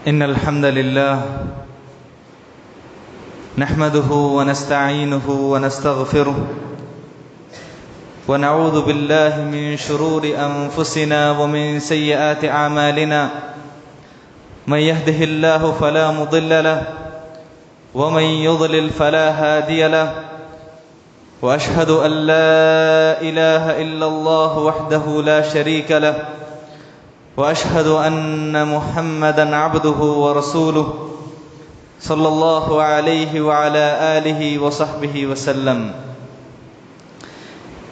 إن الحمد لله نحمده ونستعينه ونستغفره ونعوذ بالله من شرور أنفسنا ومن سيئات أعمالنا من يهده الله فلا مضل له ومن يضلل فلا هادي له وأشهد أن لا إله إلا الله وحده لا شريك له وأشهد أن محمدا عبده ورسوله صلى الله عليه وعلى آله وصحبه وسلم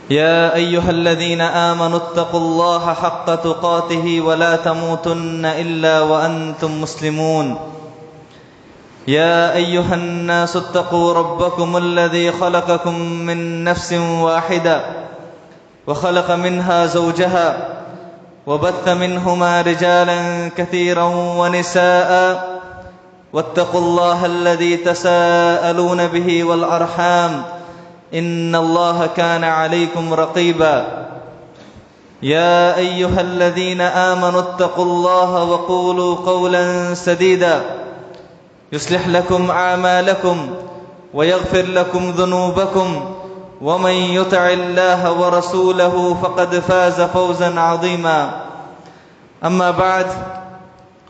يا أيها الذين آمنوا اتقوا الله حق تقاته ولا تموتن إلا وأنتم مسلمون يا أيها الناس اتقوا ربكم الذي خلقكم من نفس واحدة وخلق منها زوجها وبث منهما رجالا كثيرا ونساء واتقوا الله الذي تساءلون به والأرحام إن الله كان عليكم رقيبا يا أيها الذين آمنوا اتقوا الله وقولوا قولا سديدا يصلح لكم أعمالكم ويغفر لكم ذنوبكم ومن يطع الله ورسوله فقد فاز فوزا عظيما أما بعد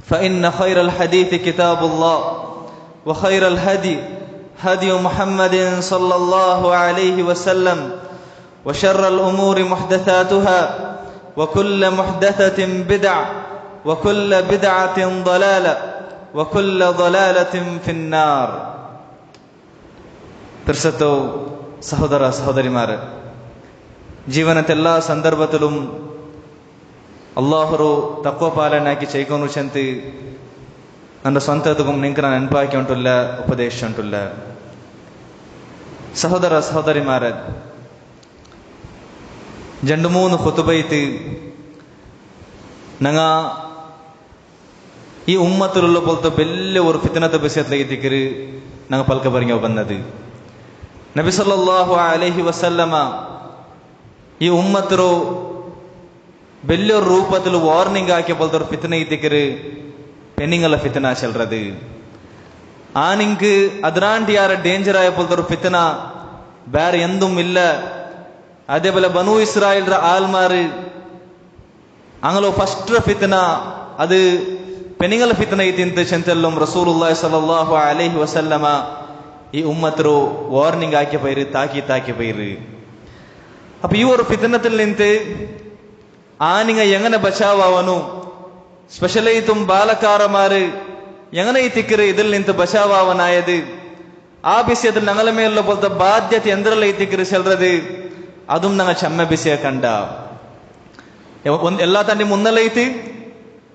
فإن خير الحديث كتاب الله وخير الهدي هدي محمد صلى الله عليه وسلم وشر الأمور محدثاتها وكل محدثة بدع وكل بدعة ضلالة وكل ضلالة في النار. ತಿರ್ಸತ್ತೋ ಸಹೋದರ ಸಹೋದರಿಮಾರೆ, ಜೀವನದ ಎಲ್ಲ ಸಂದರ್ಭದಲ್ಲೂ ಅಲ್ಲಾಹರು ತಕ್ವ ಪಾಲನಾಕಿ ಚೈಕೋನು ಶಂತಿ ನನ್ನ ಸ್ವಂತದಗೂ ನಿಂಕ ನಾನು ನೆನಪಾಕಿ ಉಂಟುಲ್ಲ, ಉಪದೇಶ ಉಂಟುಲ್ಲ. ಸಹೋದರ ಸಹೋದರಿಮಾರೆ, ಜಂಡು ಮೂನು ಖುತುಬೈತಿ ನಂಗ ಈ ಉಮ್ಮತ್ತುಲ್ಲ ಬೋಲ್ತ ಬೆಲ್ಲೆ ಒಂದು ಫಿತನದ ಬಿಸಿಯತ್ಲಾಗಿದ್ದಿಕ್ಕರಿ ನಂಗೆ ಪಲ್ಕ ಬರಿಂಗ ಬಂದದು. ನಬಿ ಸಲ್ಲಲ್ಲಾಹು ಅಲೈಹಿ ವಸಲ್ಲಮ ಈ ಉಮ್ಮತ್ತರು ಬೆಲ್ಲೊರು ರೂಪದಲ್ಲಿ ವಾರ್ನಿಂಗ್ ಹಾಕಿ ಬೋಲ್ತವ್ರು ಫಿತನ ಇದ್ದಿಕ್ಕರಿ ಪೆನ್ನಿಂಗಲ್ಲ ಫಿತನ ಚೆಲ್றது. ஆனிங்கு அதிராண்டி யார டேஞ்சர் ஆய போல்தொரு ஃபித்னா வேற எந்தும் இல்ல. அதே போல பனு இஸ்ராயல்ற ஆல்மாரு அங்களோ ஃபர்ஸ்ட் ஃபித்னா அது பெண்ணிங்கள ஃபித்னா இதிಂತ ಚೆಂತೆಲ್ಲಂ ರಸೂಲುಲ್ಲಾಹಿ ಸಲ್ಲಲ್ಲಾಹು ಅಲೈಹಿ ವಸಲ್ಲಮ ಈ ಉಮ್ಮತರು ವಾರ್ನಿಂಗ್ ಹಾಕಿ ಬೈರಿ, ತಾಕಿ ಬೈರಿ. ಅಪ್ಪ ಈ ಒಂದು ಫಿತ್ನದಲ್ಲಿ ನಿಂತು ಆನಿಂಗ ಎಂಗನ ಬಚಾವವನು ಸ್ಪೆಷಲೈತುಂ ಬಾಲಕಾರಮಾರು ಎಂಗನ ಈ ತಿಕ್ಕರು ಇದಿಲ್ ನಿಂತು ಬಚಾವವನಾಯದು ಆ ಬಿಸಿಯದಲ್ಲಿ ನಂಗಲ ಮೇಲ ಬೋಲ್ತ ಬಾಧ್ಯತೆ ಎಂದ್ರಲ್ಲ ಈ ತಿಕ್ಕರು ಚೆಲ್றது ಅದು ನಂಗ ಚೆಮ್ಮ ಬಿಸಿಯ ಕಂಡ ಎಲ್ಲ ತಂಡಿ ಮುನ್ನಲೈತಿ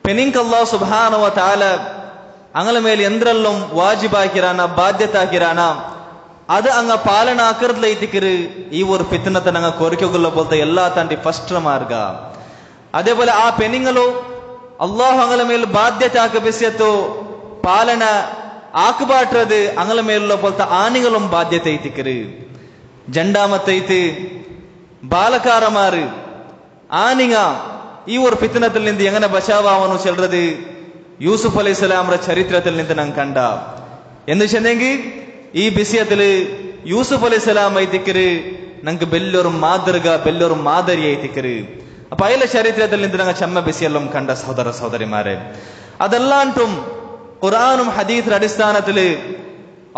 ಪೆನಿಂಕ್ ಅಲ್ಲಾಹ್ ಸುಬ್ಹಾನಹು ವ ತಆಲ ಅಂಗಲ ಮೇಲೆ ಎಂದ್ರಲ್ಲಂ ವಾಜಿಬಾಕಿರಾನ ಬಾಧ್ಯತಾಕಿರಾನ ಅದು ಅಂಗ ಪಾಲನ ಆಕರದ್ಲ ಐತಿಕಿರು ಈ ಒಂದು ಫಿತ್ನತ ನಂಗ ಕೋರಿಕೆಗುಲ್ಲ ಬೋಲ್ತ ಎಲ್ಲ ತಂಡಿ ಫಸ್ಟ್ ಮಾರ್ಗ. ಅದೇ ಬೋಲೆ ಆ ಪೆನಿಂಗಲು ಅಲ್ಲಾಹ್ ಅಂಗಲ ಮೇಲೆ ಬಾಧ್ಯತೆ ಆಕ ಬಿಸಿಯತ್ತು ಪಾಲನ ಆಕಬಾಟ್ರದು ಅಂಗಲ ಮೇಲ ಬೋಲ್ತ ಆನಿಗಲಂ ಬಾಧ್ಯತೆ ಐತಿಕಿರು ಜಂಡಾಮತ್ ಐತಿ ಬಾಲಕಾರ ಮಾರು ಆನಿಗ ಈ ಒಂದು ಫಿತ್ನದಲ್ಲಿ ನಿಂತು ಎಂಗನ ಬಚಾವನು ಚೆಲ್றது ಯೂಸುಫ್ ಅಲೈಹಿಸ್ಸಲಾಮ್ರ ಚರಿತ್ರದಲ್ಲಿ ನಿಂತು ನಂಗೆ ಕಂಡ ಎಂದು ಚೆನ್ನಂಗಿ ಈ ಬಿಸಿಯದಲ್ಲಿ ಯೂಸುಫ್ ಅಲೈಹಿಸ್ಸಲಾಮ್ ಐತಿಕ್ಕರು ನಂಗೆ ಬೆಲ್ಲೊರು ಮಾದರ್ಗ ಬೆಲ್ಲೊರು ಮಾದರಿ ಐತಿಕ್ಕರು ಪೈಲ ಚರಿತ್ರದಲ್ಲಿ ನಿಂತು ನಂಗೆ ಚೆಮ್ಮ ಬಿಸಿಯಲ್ಲಂ ಕಂಡ. ಸಹೋದರ ಸಹೋದರಿ ಮಾರೆ, ಅದೆಲ್ಲ ಅಂಟುಂ ഖുർആനും ഹദീസിന്റെ അടിസ്ഥാനത്തിൽ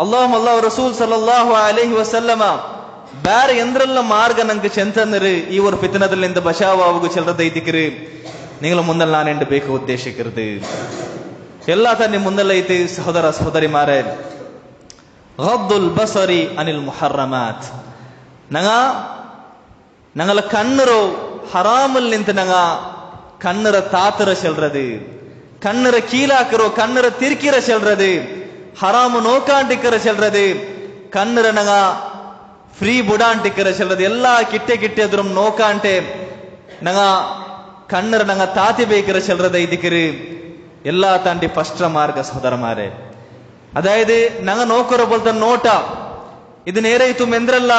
അല്ലാഹു റസൂൽ സല്ലല്ലാഹു അലൈഹി വസല്ലമ ಬೇರೆ ಎಂದ್ರಲ್ಲ ಮಾರ್ಗ ನಂಗೆ ಚೆಂತಂದ್ರೆ ಈ ಒಂದು ಫಿತ್ನದಲ್ಲಿಂದ ಬಚಾವಾಗು ಚೆಲ್ಲದ ಐತಿಕ್ರಿ ನಿಂಗಳ ಮುಂದಲ್ಲ ನಾನೆಂಡು ಬೇಕು ಉದ್ದೇಶಕ್ಕಿರ್ದು ಎಲ್ಲ ತನ್ನ ಮುಂದೆಲ್ಲ ಐತಿ. ಸಹೋದರ ಸಹೋದರಿ ಮಾರೆ, ಗದ್ದುಲ್ ಬಸರಿ ಅನಿಲ್ ಮುಹರ್ರಮಾತ್ ನಂಗಲ ಕಣ್ಣರು ಹರಾಮಲ್ ನಿಂತು ನಂಗ ಕಣ್ಣರ ತಾತರ ಚೆಲ್றது, ಕಣ್ಣರ ಕೀಲಾಕರು ಕಣ್ಣರ ತಿರ್ಕಿರ ಚೆಲ್றது, ಹರಾಮು ನೋಕಾಂಟಿಕರ ಚೆಲ್றது, ಕಣ್ಣರ ನಂಗ ಫ್ರೀ ಬುಡಾಂಟಿಕರ ಚೆಲ್ಲದು ಎಲ್ಲ ಕಿಟ್ಟೆ ಅದ್ರ ನೋಕಾಂಟೆ ನಂಗ ಕಣ್ಣರ ನಂಗ ತಾತಿ ಬೇಕರ ಚೆಲ್ಲದ ಇದಕ್ಕಿರಿ ಎಲ್ಲ ತಾಂಡಿ ಫಸ್ಟ್ ಮಾರ್ಗ. ಸಹೋದರ ಮಾರೆ, ಅದಾയത് ನಂಗ ನೋಕರ ಬೋಲ್ತ ನೋಟ ಇದು ನೇರೈತು ಮೆಂದ್ರಲ್ಲ,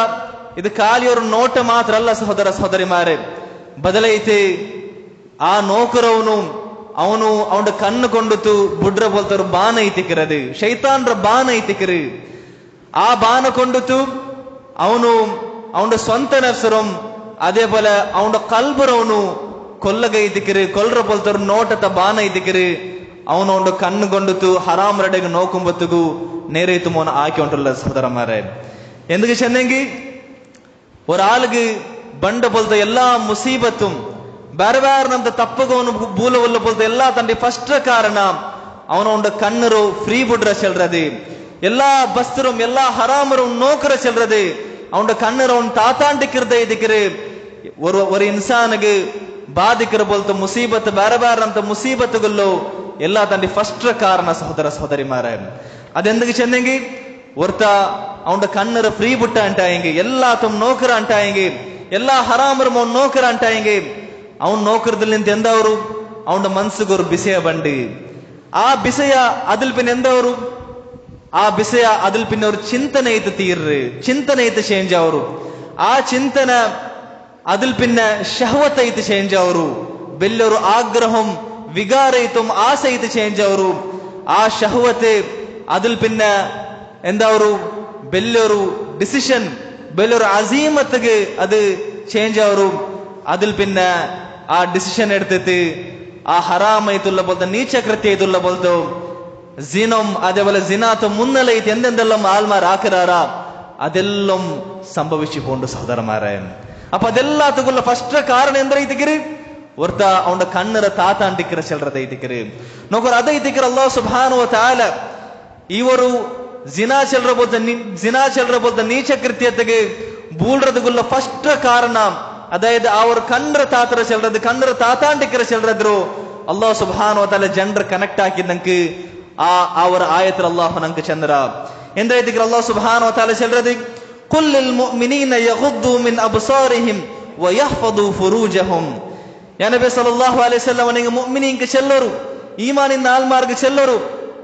ಇದು ಖಾಲಿಯವ್ರ ನೋಟ ಮಾತ್ರ ಅಲ್ಲ ಸಹೋದರ ಸಹೋದರಿ ಮಾರೆ, ಬದಲೈತೆ ಆ ನೌಕರವನು ಅವನ ಕಣ್ಣು ಕೊಂಡುತ್ತು ಬುಡ್ರ ಬೋಲ್ತರು ಬಾನ ಐತಿಕ್ಕಿರದು ಶೈತಾನ್ರ ಬಾನ ಐತಿಕ್ಕಿರು ಆ ಬಾನ ಕೊಂಡುತ್ತು ಅವನ ಸ್ವಂತ ನರ್ಸರಂ ಅದೇ പോലെ ಅವನ ಕಲ್ಬರವನು ಕೊಲ್ಲಗೈತಿಕ್ಕಿರು ಕೊಲ್ರ ಬೋಲ್ತರು ನೋಟತ ಬಾನ ಐತಿಕ್ಕಿರು ಅವನ ಕಣ್ಣು ಕೊಂಡುತ್ತು ಹರಾಮ್ ರಡೆಗೆ ನೋಕುಂಬತ್ತುಗು നേരേത്തു മോനെ ആക്കിക്കൊണ്ടുള്ള സഹോദരന്മാരെ എന്തൊക്കെ ചെന്നെങ്കിൽ ഒരാൾക്ക് ಬಂಡ പോലത്തെ എല്ലാ മുസീബത്തും ಬೇರೆ ಬೇರೆ ನಮ್ದು ತಪ್ಪಗೋನು ಬೂಲವಲ್ಲ போலത്തെ ಎಲ್ಲ ತಂದೆ ಫಸ್ಟ್ ಕಾರಣ ಅವನ ಕಣ್ಣರು ಫ್ರೀ ಬುಡ್ರ ಚೆಲ್ರದು ಎಲ್ಲಾ ಬಸ್ತರು ಎಲ್ಲಾ ಹರಾಮರು ನೋಕರ ಚೆಲ್ರದು ಅವನ ಕಣ್ಣರು ಅವನ್ ತಾತಾಂಡಿಕ್ಕಿರ್ದ ಇದಕ್ಕಿರು ஒரு இன்சானுக்கு பாதிக்கிற போலത്തെ முசீபத்து ಬೇರೆ ಬೇರೆ ಅಂತ ಮುಸೀಬತ್ತುಗಳು ಎಲ್ಲ ತಂದೆ ಫಸ್ಟ್ ಕಾರಣ ಸಹೋದರ ಸಹೋದರಿಮಾರೆ ಅದೆಂదుకు చెందెంగి ಒರ್ತ ಅವನ ಕಣ್ಣರ ಫ್ರೀ ಬುಟ್ಟ ಅಂಟಾಯಂಗಿ ಎಲ್ಲಾ ತುಮ್ ನೋಕರ ಅಂಟಾಯಂಗಿ ಎಲ್ಲಾ ಹರಾಮರು ಅವನ್ ನೋಕರ ಅಂಟಾಯಂಗಿ ಅವನ್ ನೋಕರದಲ್ಲಿ ನಿಂತ ಎಂದವರು ಅವನ ಮನ್ಸಿಗೆ ஒரு ಬಿಸೆಯ ಬಂಡಿ ಆ ಬಿಸೆಯ ಅದಿಲ್ ಪಿನ್ ಎಂದವರು ಆ ಬಿಸೆಯ ಅದಿಲ್ ಪಿನ್ ಅವರು ಚಿಂತನೆ ಐತು ತೀರ್ರಿ ಚಿಂತನೆ ಐತು ಚೇಂಜ್ ಅವರು ಆ ಚಿಂತನ ಅದಿಲ್ ಪಿನ್ನ ಶಹವತ್ ಐತು ಚೇಂಜ್ ಅವರು ಬೆಲ್ಲರು ಆಗ್ರಹಂ ವಿಗಾರ ಐತು ಆಸೆ ಐತು ಚೇಂಜ್ ಅವರು ಆ ಶಹವತೆ അതിൽ പിന്നെ എന്താ ഒരു വലിയൊരു ഡിസിഷൻ വലിയൊരു അസീമത്തക്ക് അത് ചേഞ്ച് ആവും അതിൽ പിന്നെ ആ ഡിസിഷൻ എടുത്തിട്ട് ആ ഹറാമായിട്ടുള്ള പോലത്തെ നീചകൃത്യമായിട്ടുള്ള പോലത്തെ ജിനം അതേപോലെ ജിനാത്ത് മുന്നലയിട്ട് എന്തെന്തെല്ലാം ആൾമാർ ആക്കറാറാ അതെല്ലാം സംഭവിച്ചു പോണ്ട് സഹോദരന്മാരെ അപ്പൊ അതെല്ലാത്തുക്കുള്ള ഫസ്റ്റ് കാരണം എന്തൈതിക്കിര് ഒർത്ത അവന്റെ കണ്ണറ താത്താണ്ടിക്കിற ചെൽറതൈതിക്കിര് നോക്കർ അതൈതിക്കിற അല്ലാഹു സുബ്ഹാനഹു വ തആല ಇವರು ಜಿನಾ ಚೆಲ್ರಬೋದ ನೀಚ ಕೃತ್ಯತೆಗೆ ಬೂಳ್ರದುಗುಲ್ಲ ಫಸ್ಟ್ ಕಾರಣ ಅದಾയത് അവർ കണ്ണറ താത്തറ ചെൽறது കണ്ണറ താത്താണ്ടിക്കിற ചെൽറದ್ರು അല്ലാഹു സുബ്ഹാനഹു വ തആല ജനറ കണക്ട് ആക്കിದಂക്ക് ആ അവർ ആയത്തിൽ അല്ലാഹു നമുക്ക് ചന്ദ്ര എന്തായിട്ട് അല്ലാഹു സുബ്ഹാനഹു വ തആല ചെൽறது ഖുല്ലിൽ മുഅ്മിനീന യഗ്ദു മിൻ അബ്സാരിഹിം വയഹ്ഫദു ഫുറൂജഹും യാ നബി സല്ലല്ലാഹു അലൈഹി വസല്ലം നിങ്ങൾ മുഅ്മിനീൻക്ക് ചെല്ലರು ഈമാനിൻ ആൽമാർക്ക് ചെല്ലರು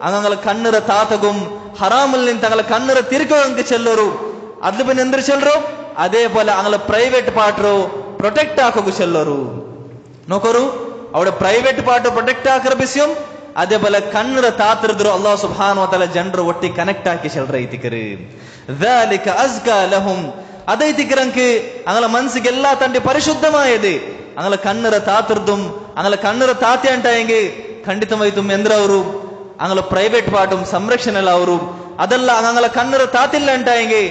അങ്ങനെ കണ്ണറ താത്തകും ഹറാമിൽ നിന്ന് തങ്ങളെ കണ്ണറ തിരിക്കുക ചെല്ലರು അതിൽ പിന്നെ എന്തൊരു ചെല്ലರು അതേപോലെ അങ്ങനെ പ്രൈവേറ്റ് പാർട്ടറോ പ്രൊട്ടക്ട് ആക്കുക ചെല്ലರು നോക്കರು അവിടെ പ്രൈವೇಟ್ ಪಾರ್ಟ್ ಪ್ರೊಟೆಕ್ಟ್ ಆಕರ ವಿಷಯ അതേപോലെ കണ്ണറ താത്തറിದ್ರು അല്ലാഹു സുബ്ഹാനഹു വ തആല ಜನರ ಒಟ್ಟಿ ಕನೆಕ್ಟ್ ಆಕಿ ಚೆಲ್ರ ಐತಿಕರು ذلك ازكى لهم അതൈതിക്കರಂക്ക് അങ്ങനെ മനസ്സിಗೆ ಎಲ್ಲ ತಂದೆ ಪರಿಶುದ್ಧമായത് അങ്ങനെ കണ്ണറ താത്തർതും അങ്ങനെ കണ്ണറ താത്തി ಅಂಟಾಯಂಗೆ ಖಂಡಿತವಾಯಿತು ಎಂದ್ರವರು അങ്ങനെ ಪ್ರೈವೇಟ್ ಪಾರ್ಟುം ಸಂರಕ್ಷಣೆಲ್ಲ ಅವರು ಅದೆಲ್ಲ അങ്ങനെ ಕಣ್ಣರ ತಾತಿಲ್ಲ ಅಂಟಾಯಂಗೆ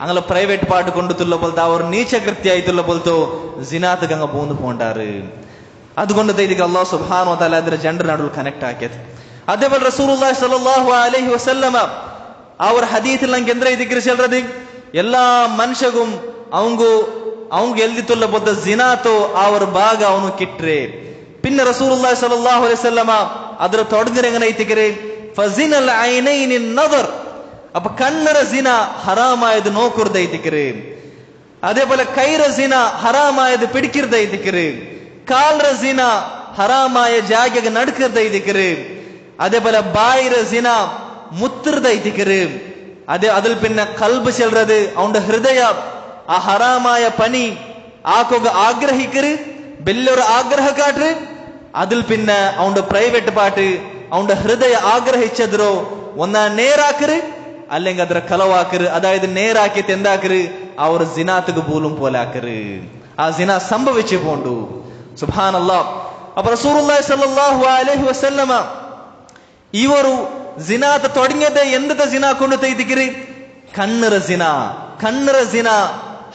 അങ്ങനെ ಪ್ರೈವೇಟ್ ಪಾರ್ಟ್ കൊണ്ടുത്തുള്ള പോലത്തെ അവർ നീചകൃത്യ ആയിട്ടുള്ള പോലത്തെ ജിനാത്ത് അങ്ങ് പോന്നു പോണ്ടാറ് അതുകൊണ്ട് ഇതിക്ക് അല്ലാഹു സുബ്ഹാനഹു വ തആല അതിന്റെ ജെൻഡർ നടുവിൽ കണക്ട് ആക്കിയത് അതേപോലെ റസൂലുള്ളാഹി സ്വല്ലല്ലാഹു അലൈഹി വസല്ലമ അവർ ഹദീസിൽ നമുക്ക് എന്താ ഇതിക്ക് ചെൽறது എല്ലാ മനുഷ്യകും அவங்க ಎಲ್ದಿತ್ತುള്ള പോലത്തെ ಜಿನಾತೋ അവർ ಭಾಗ ಅವನು ಕಿಟ್ರೆ പിന്നെ റസൂലുള്ളാഹി സ്വല്ലല്ലാഹു അലൈഹി വസല്ലമ ಅದರ ತೊಡಗಿರ എങ്ങനെ ಐತಿಕರೆ ಫಜಿನಲ್ ಐನೈನಿ ನದರ್ ಅಪ್ಪ ಕಣ್ಣರ ಜಿನ ಹರಾಮಾಯದು ನೋಕುರ್ದೈತಿಕರೆ അതേപോലെ കൈറ ಜಿന ಹರಾಮಾಯದು പിടിക്കിರ್ದೈತಿಕರೆ ಕಾಲ್ರ ಜಿನ ಹರಾಮಾಯ ಜಾಗೆಗೆ ನಡ್ಕಿರ್ದೈತಿಕರೆ അതേപോലെ ಬಾಯಿರ ಜಿನ മുത്തിർದೈತಿಕರೆ അതിൽ പിന്നെ കൽബ് ചെൽறது അവന്റെ ഹൃദയ ആ ഹറാമായ പനി ആക്കുക ആഗ്രഹിക്കര് വലിയൊരു ആഗ്രഹ കാട്ട് അതിൽ പിന്നെ അവന്റെ പ്രൈവേറ്റ് പാർട്ട് അവന്റെ ഹൃദയ ആഗ്രഹിച്ചതിരോ ഒന്നാ നേരാക്കര് അല്ലെങ്കിൽ ಅದರ ಕಲವಾಕರು അതായത് നേരാക്കിയിട്ട് എന്താക്കര് അവർ ജിനാത്തുക്ക് പോലും പോലാക്കര് ആ ജിന സംഭവിച്ചു പോണ്ടു സുബ്ഹാനല്ലാഹ് അപ്പോൾ റസൂലുള്ളാഹി സ്വല്ലല്ലാഹു അലൈഹി വസല്ലമ ಇವರು ಜಿನಾತ ತೊಡങ്ങിಯದೆ ಎಂದದ ಜಿನಾ ಕೊಂಡು ತೈದಿಕಿರಿ ಕಣ್ಣರ ಜಿನ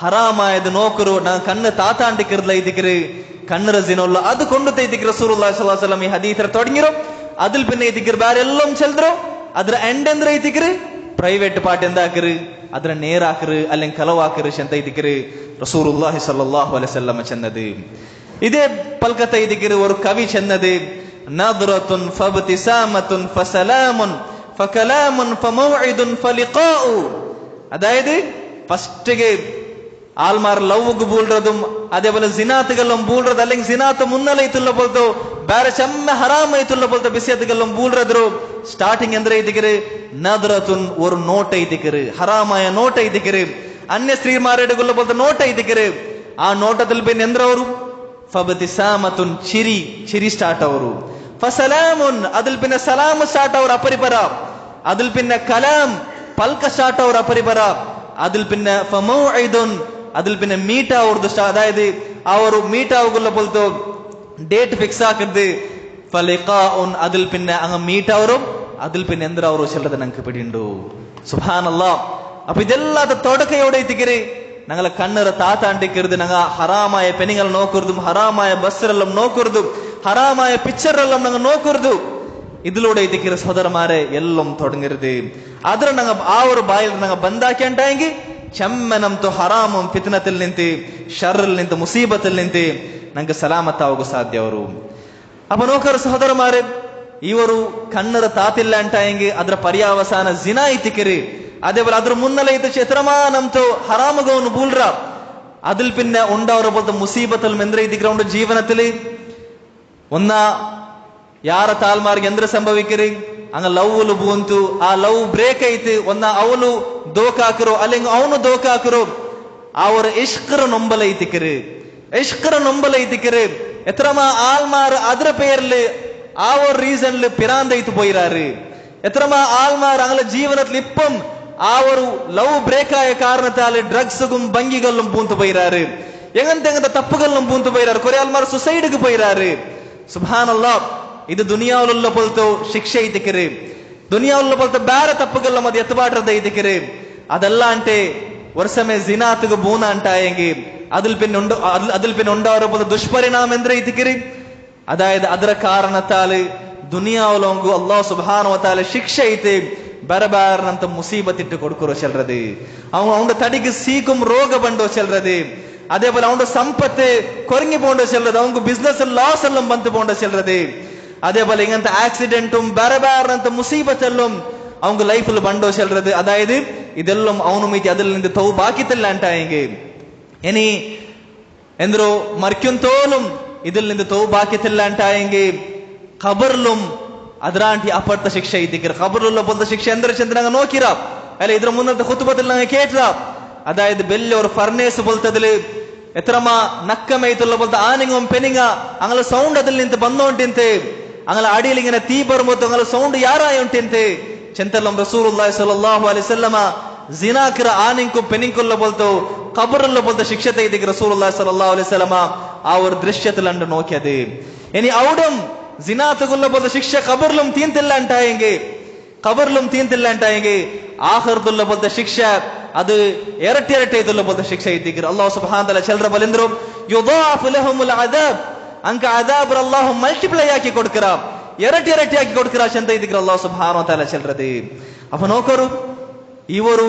ಹರಾಮಾಯದ ನೋಕರು ನಾ ಕಣ್ಣ ತಾತಾಂಡಿಕಿರ್ಲ ಐದಿಕಿರಿ കണ്ണറ ജിനുള്ള അത് കൊണ്ട് തൈതിക്ക് റസൂലുള്ളാഹി സ്വല്ലല്ലാഹു അലൈഹി വസല്ലം ഈ ഹദീസിൽ തുടങ്ങിರೋ അതിൽ പിന്നെ ഇതിക്ക് ಬೇರೆ എല്ലാം ചെൽദ്ರೋ ಅದರ ಎಂಡ್ ಅಂದ್ರೆ ಐತಿಕ್ರಿ ಪ್ರೈವೇಟ್ ಪಾರ್ಟ್ ಎಂದಾಕರು ಅದರ ನೇರಾಕರು അല്ലെങ്കിൽ ಕಲವಾಕರು ಅಂತ ಐತಿಕ್ರಿ റസൂലുള്ളാഹി സ്വല്ലല്ലാഹು അലൈഹി വസല്ലം ಚೆನ್ನದು ಇದೇ ಪಲ್ಕತ ಐತಿಕ್ರಿ ഒരു ಕವಿ ಚೆನ್ನದು ನದ್ರತುನ್ ಫಬ್ತಿಸಾಮತುನ್ ಫಸಲಾಮುನ್ ಫಕಲಾಮುನ್ ಫಮೌഇದುನ್ ಫಲಿಖಾഉ അതായത് ഫസ്റ്റ് ആൾമാർ ലವ್ಗೆ ಬೂಳ್ರതും അതേപോലെ ಜಿನಾತ್ಗೆಲ್ಲಂ ಬೂಳ್ರದು അല്ലെങ്കിൽ ಜಿನಾತ್ ಮುನ್ನಲೈತುಲ್ಲ ಬೋಲ್ತೋ ಬೇರೆ ಚೆಮ್ಮ ಹರಾಮ್ ಐತುಲ್ಲ ಬೋಲ್ತೋ ಬಿಸಿಯತ್ಗೆಲ್ಲಂ ಬೂಳ್ರದ್ರು ಸ್ಟಾರ್ಟಿಂಗ್ ಅಂದ್ರೆ ಐತಿಕರು ನದ್ರತುನ್ ஒரு ನೋಟ್ ಐತಿಕರು ಹರಾಮಾಯ ನೋಟ್ ಐತಿಕರು ಅನ್ಯ ಸ್ತ್ರೀಮಾರೆಡುಗುಲ್ಲ ಬೋಲ್ತೋ ನೋಟ್ ಐತಿಕರು ಆ ನೋಟದಲ್ಲಿ പിന്നെ ಎಂದ್ರವರು ಫಬ್ತಿಸಾಮತುನ್ ಚಿರಿ ಸ್ಟಾರ್ಟ್ ಅವರು ഫസലാമുൻ അതിൽ പിന്നെ സലാം സ്റ്റാർട്ട് അവർ അപ്പരിപര, അതിൽ പിന്നെ കലാം പൽക സ്റ്റാർട്ട് അവർ അപ്പരിപര, അതിൽ പിന്നെ ഫമൗഇദുൻ അതിൽ പിന്നെ മീറ്റ് ആവുന്നത്, അതായത് ആ ഒരു മീറ്റ് ആവുകയുള്ള പോലത്തെ ഡേറ്റ് ഫിക്സ് ആക്കുന്നത്, ഫലിഖാഉൻ അതിൽ പിന്നെ അങ്ങ് മീറ്റ് ആവറും, അതിൽ പിന്നെ എന്തിനാ ಅವರು ചെല്ലത് ഞങ്ങൾക്ക് പിടിയുണ്ടു. സുബ്ഹാനല്ലാഹ്. അപ്പൊ ഇതെല്ലാത്ത തുടക്കയോടെ എത്തിക്കര് ഞങ്ങളെ കണ്ണറ താത്താണ്ടിക്കരുത്, ഞങ്ങൾ ഹറാമായ പെണ്ണുങ്ങൾ നോക്കരുതും, ഹറാമായ ബസ്സിലെല്ലാം നോക്കരുതും, ഹറാമായ പിക്ചറെല്ലാം ഞങ്ങൾ നോക്കരുത്. ഇതിലൂടെ എത്തിക്കര് സഹോദരന്മാരെ എല്ലാം തുടങ്ങരുത്. ಆದ್ರೆ ನಂಗೆ ಆ ಒಂದು ಬಾಯಲ್ಲಿ ನಂಗೆ ಬಂದಾಕೆಂಟಾಗಿ ಚೆಮ್ಮನಂತೂ ಹರಾಮು ಫಿತ್ನത്തിൽ ನಿಂತು ಶರ್ರಿಲ್ ನಿಂತು ಮುಸೀಬத்தில் ನಿಂತು ನಂಗೆ ಸಲಾಮತ್ ಆಗೋಕು ಸಾಧ್ಯ ಅವರು. ಅಪ್ಪ ನೋಕರು ಸಹೋದರಮಾರೆ, ಇವರು ಕಣ್ಣರ ತಾತಿಲ್ಲ ಅಂಟಾಯಂಗೆ ಅದರ ಪರ್ಯಾವಸಾನ ಜಿನಾ ಇತ್ತಿಕಿರಿ. അതേപോലെ അದ್ರ മുന്നല ഇത് എത്രമാനംതോ ഹറാമുകവന്ന് ബൂൽറ അതിൽ പിന്നെ ഉണ്ടാവുന്ന പോലത്തെ മുസീബത്തിൽ എന്ത്ര ഇതിക്കൊണ്ട് ജീവനത്തില് ഒന്ന ಯಾರ ತಾಲ್ಮಾರ್ಗೆ ಎಂದ್ರ ಸಂಭವಿಕರಿ ಹಂಗ ಲವ್ಲು ಬೂಂತು ಆ ಲವ್ ಬ್ರೇಕ್ ಐತಿ, ಒನ್ನ ಅವನು ದೋಖ ಹಾಕರು അല്ലെങ്കിൽ ಅವನು ದೋಖ ಹಾಕರು ಅವರ ಇಷ್ಕರ ನೊಂಬಲ ಐತಿಕರು, ಇಷ್ಕರ ನೊಂಬಲ ಐತಿಕರು എത്രമാ ആൾമാർ അതിര പേരില് ആ ഒരു റീസണില് പിരാന്തയിത്ത് പോയിരാറ്. എത്രമാ ആൾമാർ അങ്ങനെ ജീവനത്തിൽ ഇപ്പം ആ ഒരു ലവ് ബ്രേക്ക് ആയ കാരണത്താല് ഡ്രഗ്സും ഭംഗികളിലും പൂന്തു പോയിരാറ്, എങ്ങനത്തെ തപ്പുകളിലും പൂന്തു പോയിരാറ്, കുറെ ആൾമാർ സുസൈഡിക്ക് പോയിരാറ്. സുബ്ഹാനല്ലാഹ്. ഇത് ദുനിയാവിലുള്ള പോലത്തെ ശിക്ഷ ಐತಿಕರು, ದುನಿಯಾವುള്ള പോലത്തെ ಬೇರೆ ತಪ್ಪುಗಳ ಅದು ಎತ್ತಬಾಡ್ರದ ಐತಿಕರು. അതല്ലാണ്ട് ವರ್ಷಮೇ ಜಿನಾತ್ಗೆ ಬೂನ ಅಂಟಾಯಂಗಿ അതിൽ പിന്നെ ഉണ്ടാവുന്ന പോലെ ദുഷ്പരിണാമം എന്ത്ര ಐತಿಕರು, അതായത് ಅದರ ಕಾರಣത്താല് ದುನಿಯಾವುಲಂಗು ಅಲ್ಲಾಹ್ ಸುಬ್ಹಾನಹು ವ ತಆಲ ಶಿಕ್ಷೆ ಐತಿ ಬರಬಾರನಂತ ಮುಸೀಬತ್ ಇಟ್ಟು ಕೊಡ್ಕೊರೋ ಚೆಲ್ರದು. ಅವನ ತಡಿಗೆ ಸೀಕುಂ ರೋಗ ಬಂಡೋ ಚೆಲ್ರದು. അതേപോലെ അവന്റെ സമ്പത്ത് കുറഞ്ഞു പോകേണ്ട ചെല്ലത്, അവർക്ക് ബിസിനസ് ലോസ് എല്ലാം ബന്ധു പോകേണ്ട ചെല്ലത്. അതേപോലെ ഇങ്ങനത്തെ ആക്സിഡന്റും ബരബാറിനಂತ മുസീബത്തെല്ലാം அவங்க ലൈഫിൽ ബണ്ടോ ചെല്ലത്. അതായത് ഇതെല്ലാം അവനും മീറ്റി അതിൽ നിന്ന് തൗബാക്കിത്തല്ല ಅಂಟಾയെങ്കിൽ ഇനി എന്തോ മരിക്കുന്തോലും ഇതിൽ നിന്ന് തൗബാക്കിത്തല്ല ಅಂಟಾയെങ്കിൽ ഖബറിലും ಅದರಾಂಟಿ ಅಪರ್ಥ ಶಿಕ್ಷೆ ಐತಿಕರ. ഖബറിലുള്ള പോലത്തെ ಶಿಕ್ಷೆ ಎಂದ್ರ ಚಂದ್ರಂಗ ನೋಕಿರ ಅಲ್ಲ ಇದ್ರ മുന്നത്തെ ഖുതുബത്തിൽ ഞങ്ങൾ കേട്ട, അതായത് വലിയൊരു ഫർണേസ് പോലത്തതില് എത്രമാ നക്കമൈത്തുള്ള പോലത്തെ ആനിങ്ങും പെനിങ്ങ അങ്ങനെ സൗണ്ട് അതിൽ നിന്ന് ಬಂದോണ്ടിಂತೆ, അങ്ങനെ അടിയിൽ ഇങ്ങനെ തീ ബർമൊത്ത് അങ്ങനെ സൗണ്ട് ಯಾರಾಯುಂಟಿಂತೆ ചെന്തല്ലം റസൂലുള്ളാഹി സ്വല്ലല്ലാഹു അലൈഹി വസല്ലമ ಜಿನಾಕರ ಆನಿಂಕು ಪೆನಿಂಕುಲ್ಲ ಬೋಲ್ತು ഖബറുള്ള പോലത്തെ ಶಿಕ್ಷೆ ತೆಗೆದಿಗೆ റസൂലുള്ളാഹി സ്വല്ലല്ലാഹു അലൈഹി വസല്ലമ ആ ഒരു ദൃശ്യത്തിലണ്ട് നോക്കിയത്. ഇനി അവിടും ജിനാത്തുള്ള പോലത്തെ ശിക്ഷೆ ഖബറിലും തീന്തില്ല ಅಂಟಾയെങ്കിൽ, ഖബറിലും തീന്തില്ല ಅಂಟಾയെങ്കിൽ ആഖിറത്തുള്ള പോലത്തെ ಶಿಕ್ಷೆ ಅದು ಎರಟಿ ಐತುಲ್ಲ போலത്തെ ಶಿಕ್ಷೆ ಐತಿಕರು. ಅಲ್ಲಾಹ್ ಸುಬ್ಹಾನಹು ವ ತಆಲ ಚೆಲ್ರ ಬಲಿಂದ್ರು ಯುದಾಫು ಲಹುಮುಲ್ ಅದಾಬ್ ಅಂಕ ಅದಾಬ್ ಅಲ್ಲಾಹ್ ಮಲ್ಟಿಪ್ಲೈ ಆಕಿ ಕೊಡ್ಕರ, ಎರಟಿ ಆಕಿ ಕೊಡ್ಕರ ಅಂತ ಐತಿಕರು ಅಲ್ಲಾಹ್ ಸುಬ್ಹಾನಹು ವ ತಆಲ ಚೆಲ್ರದು. ಅಪ್ಪ ನೋಕರು ಇವರು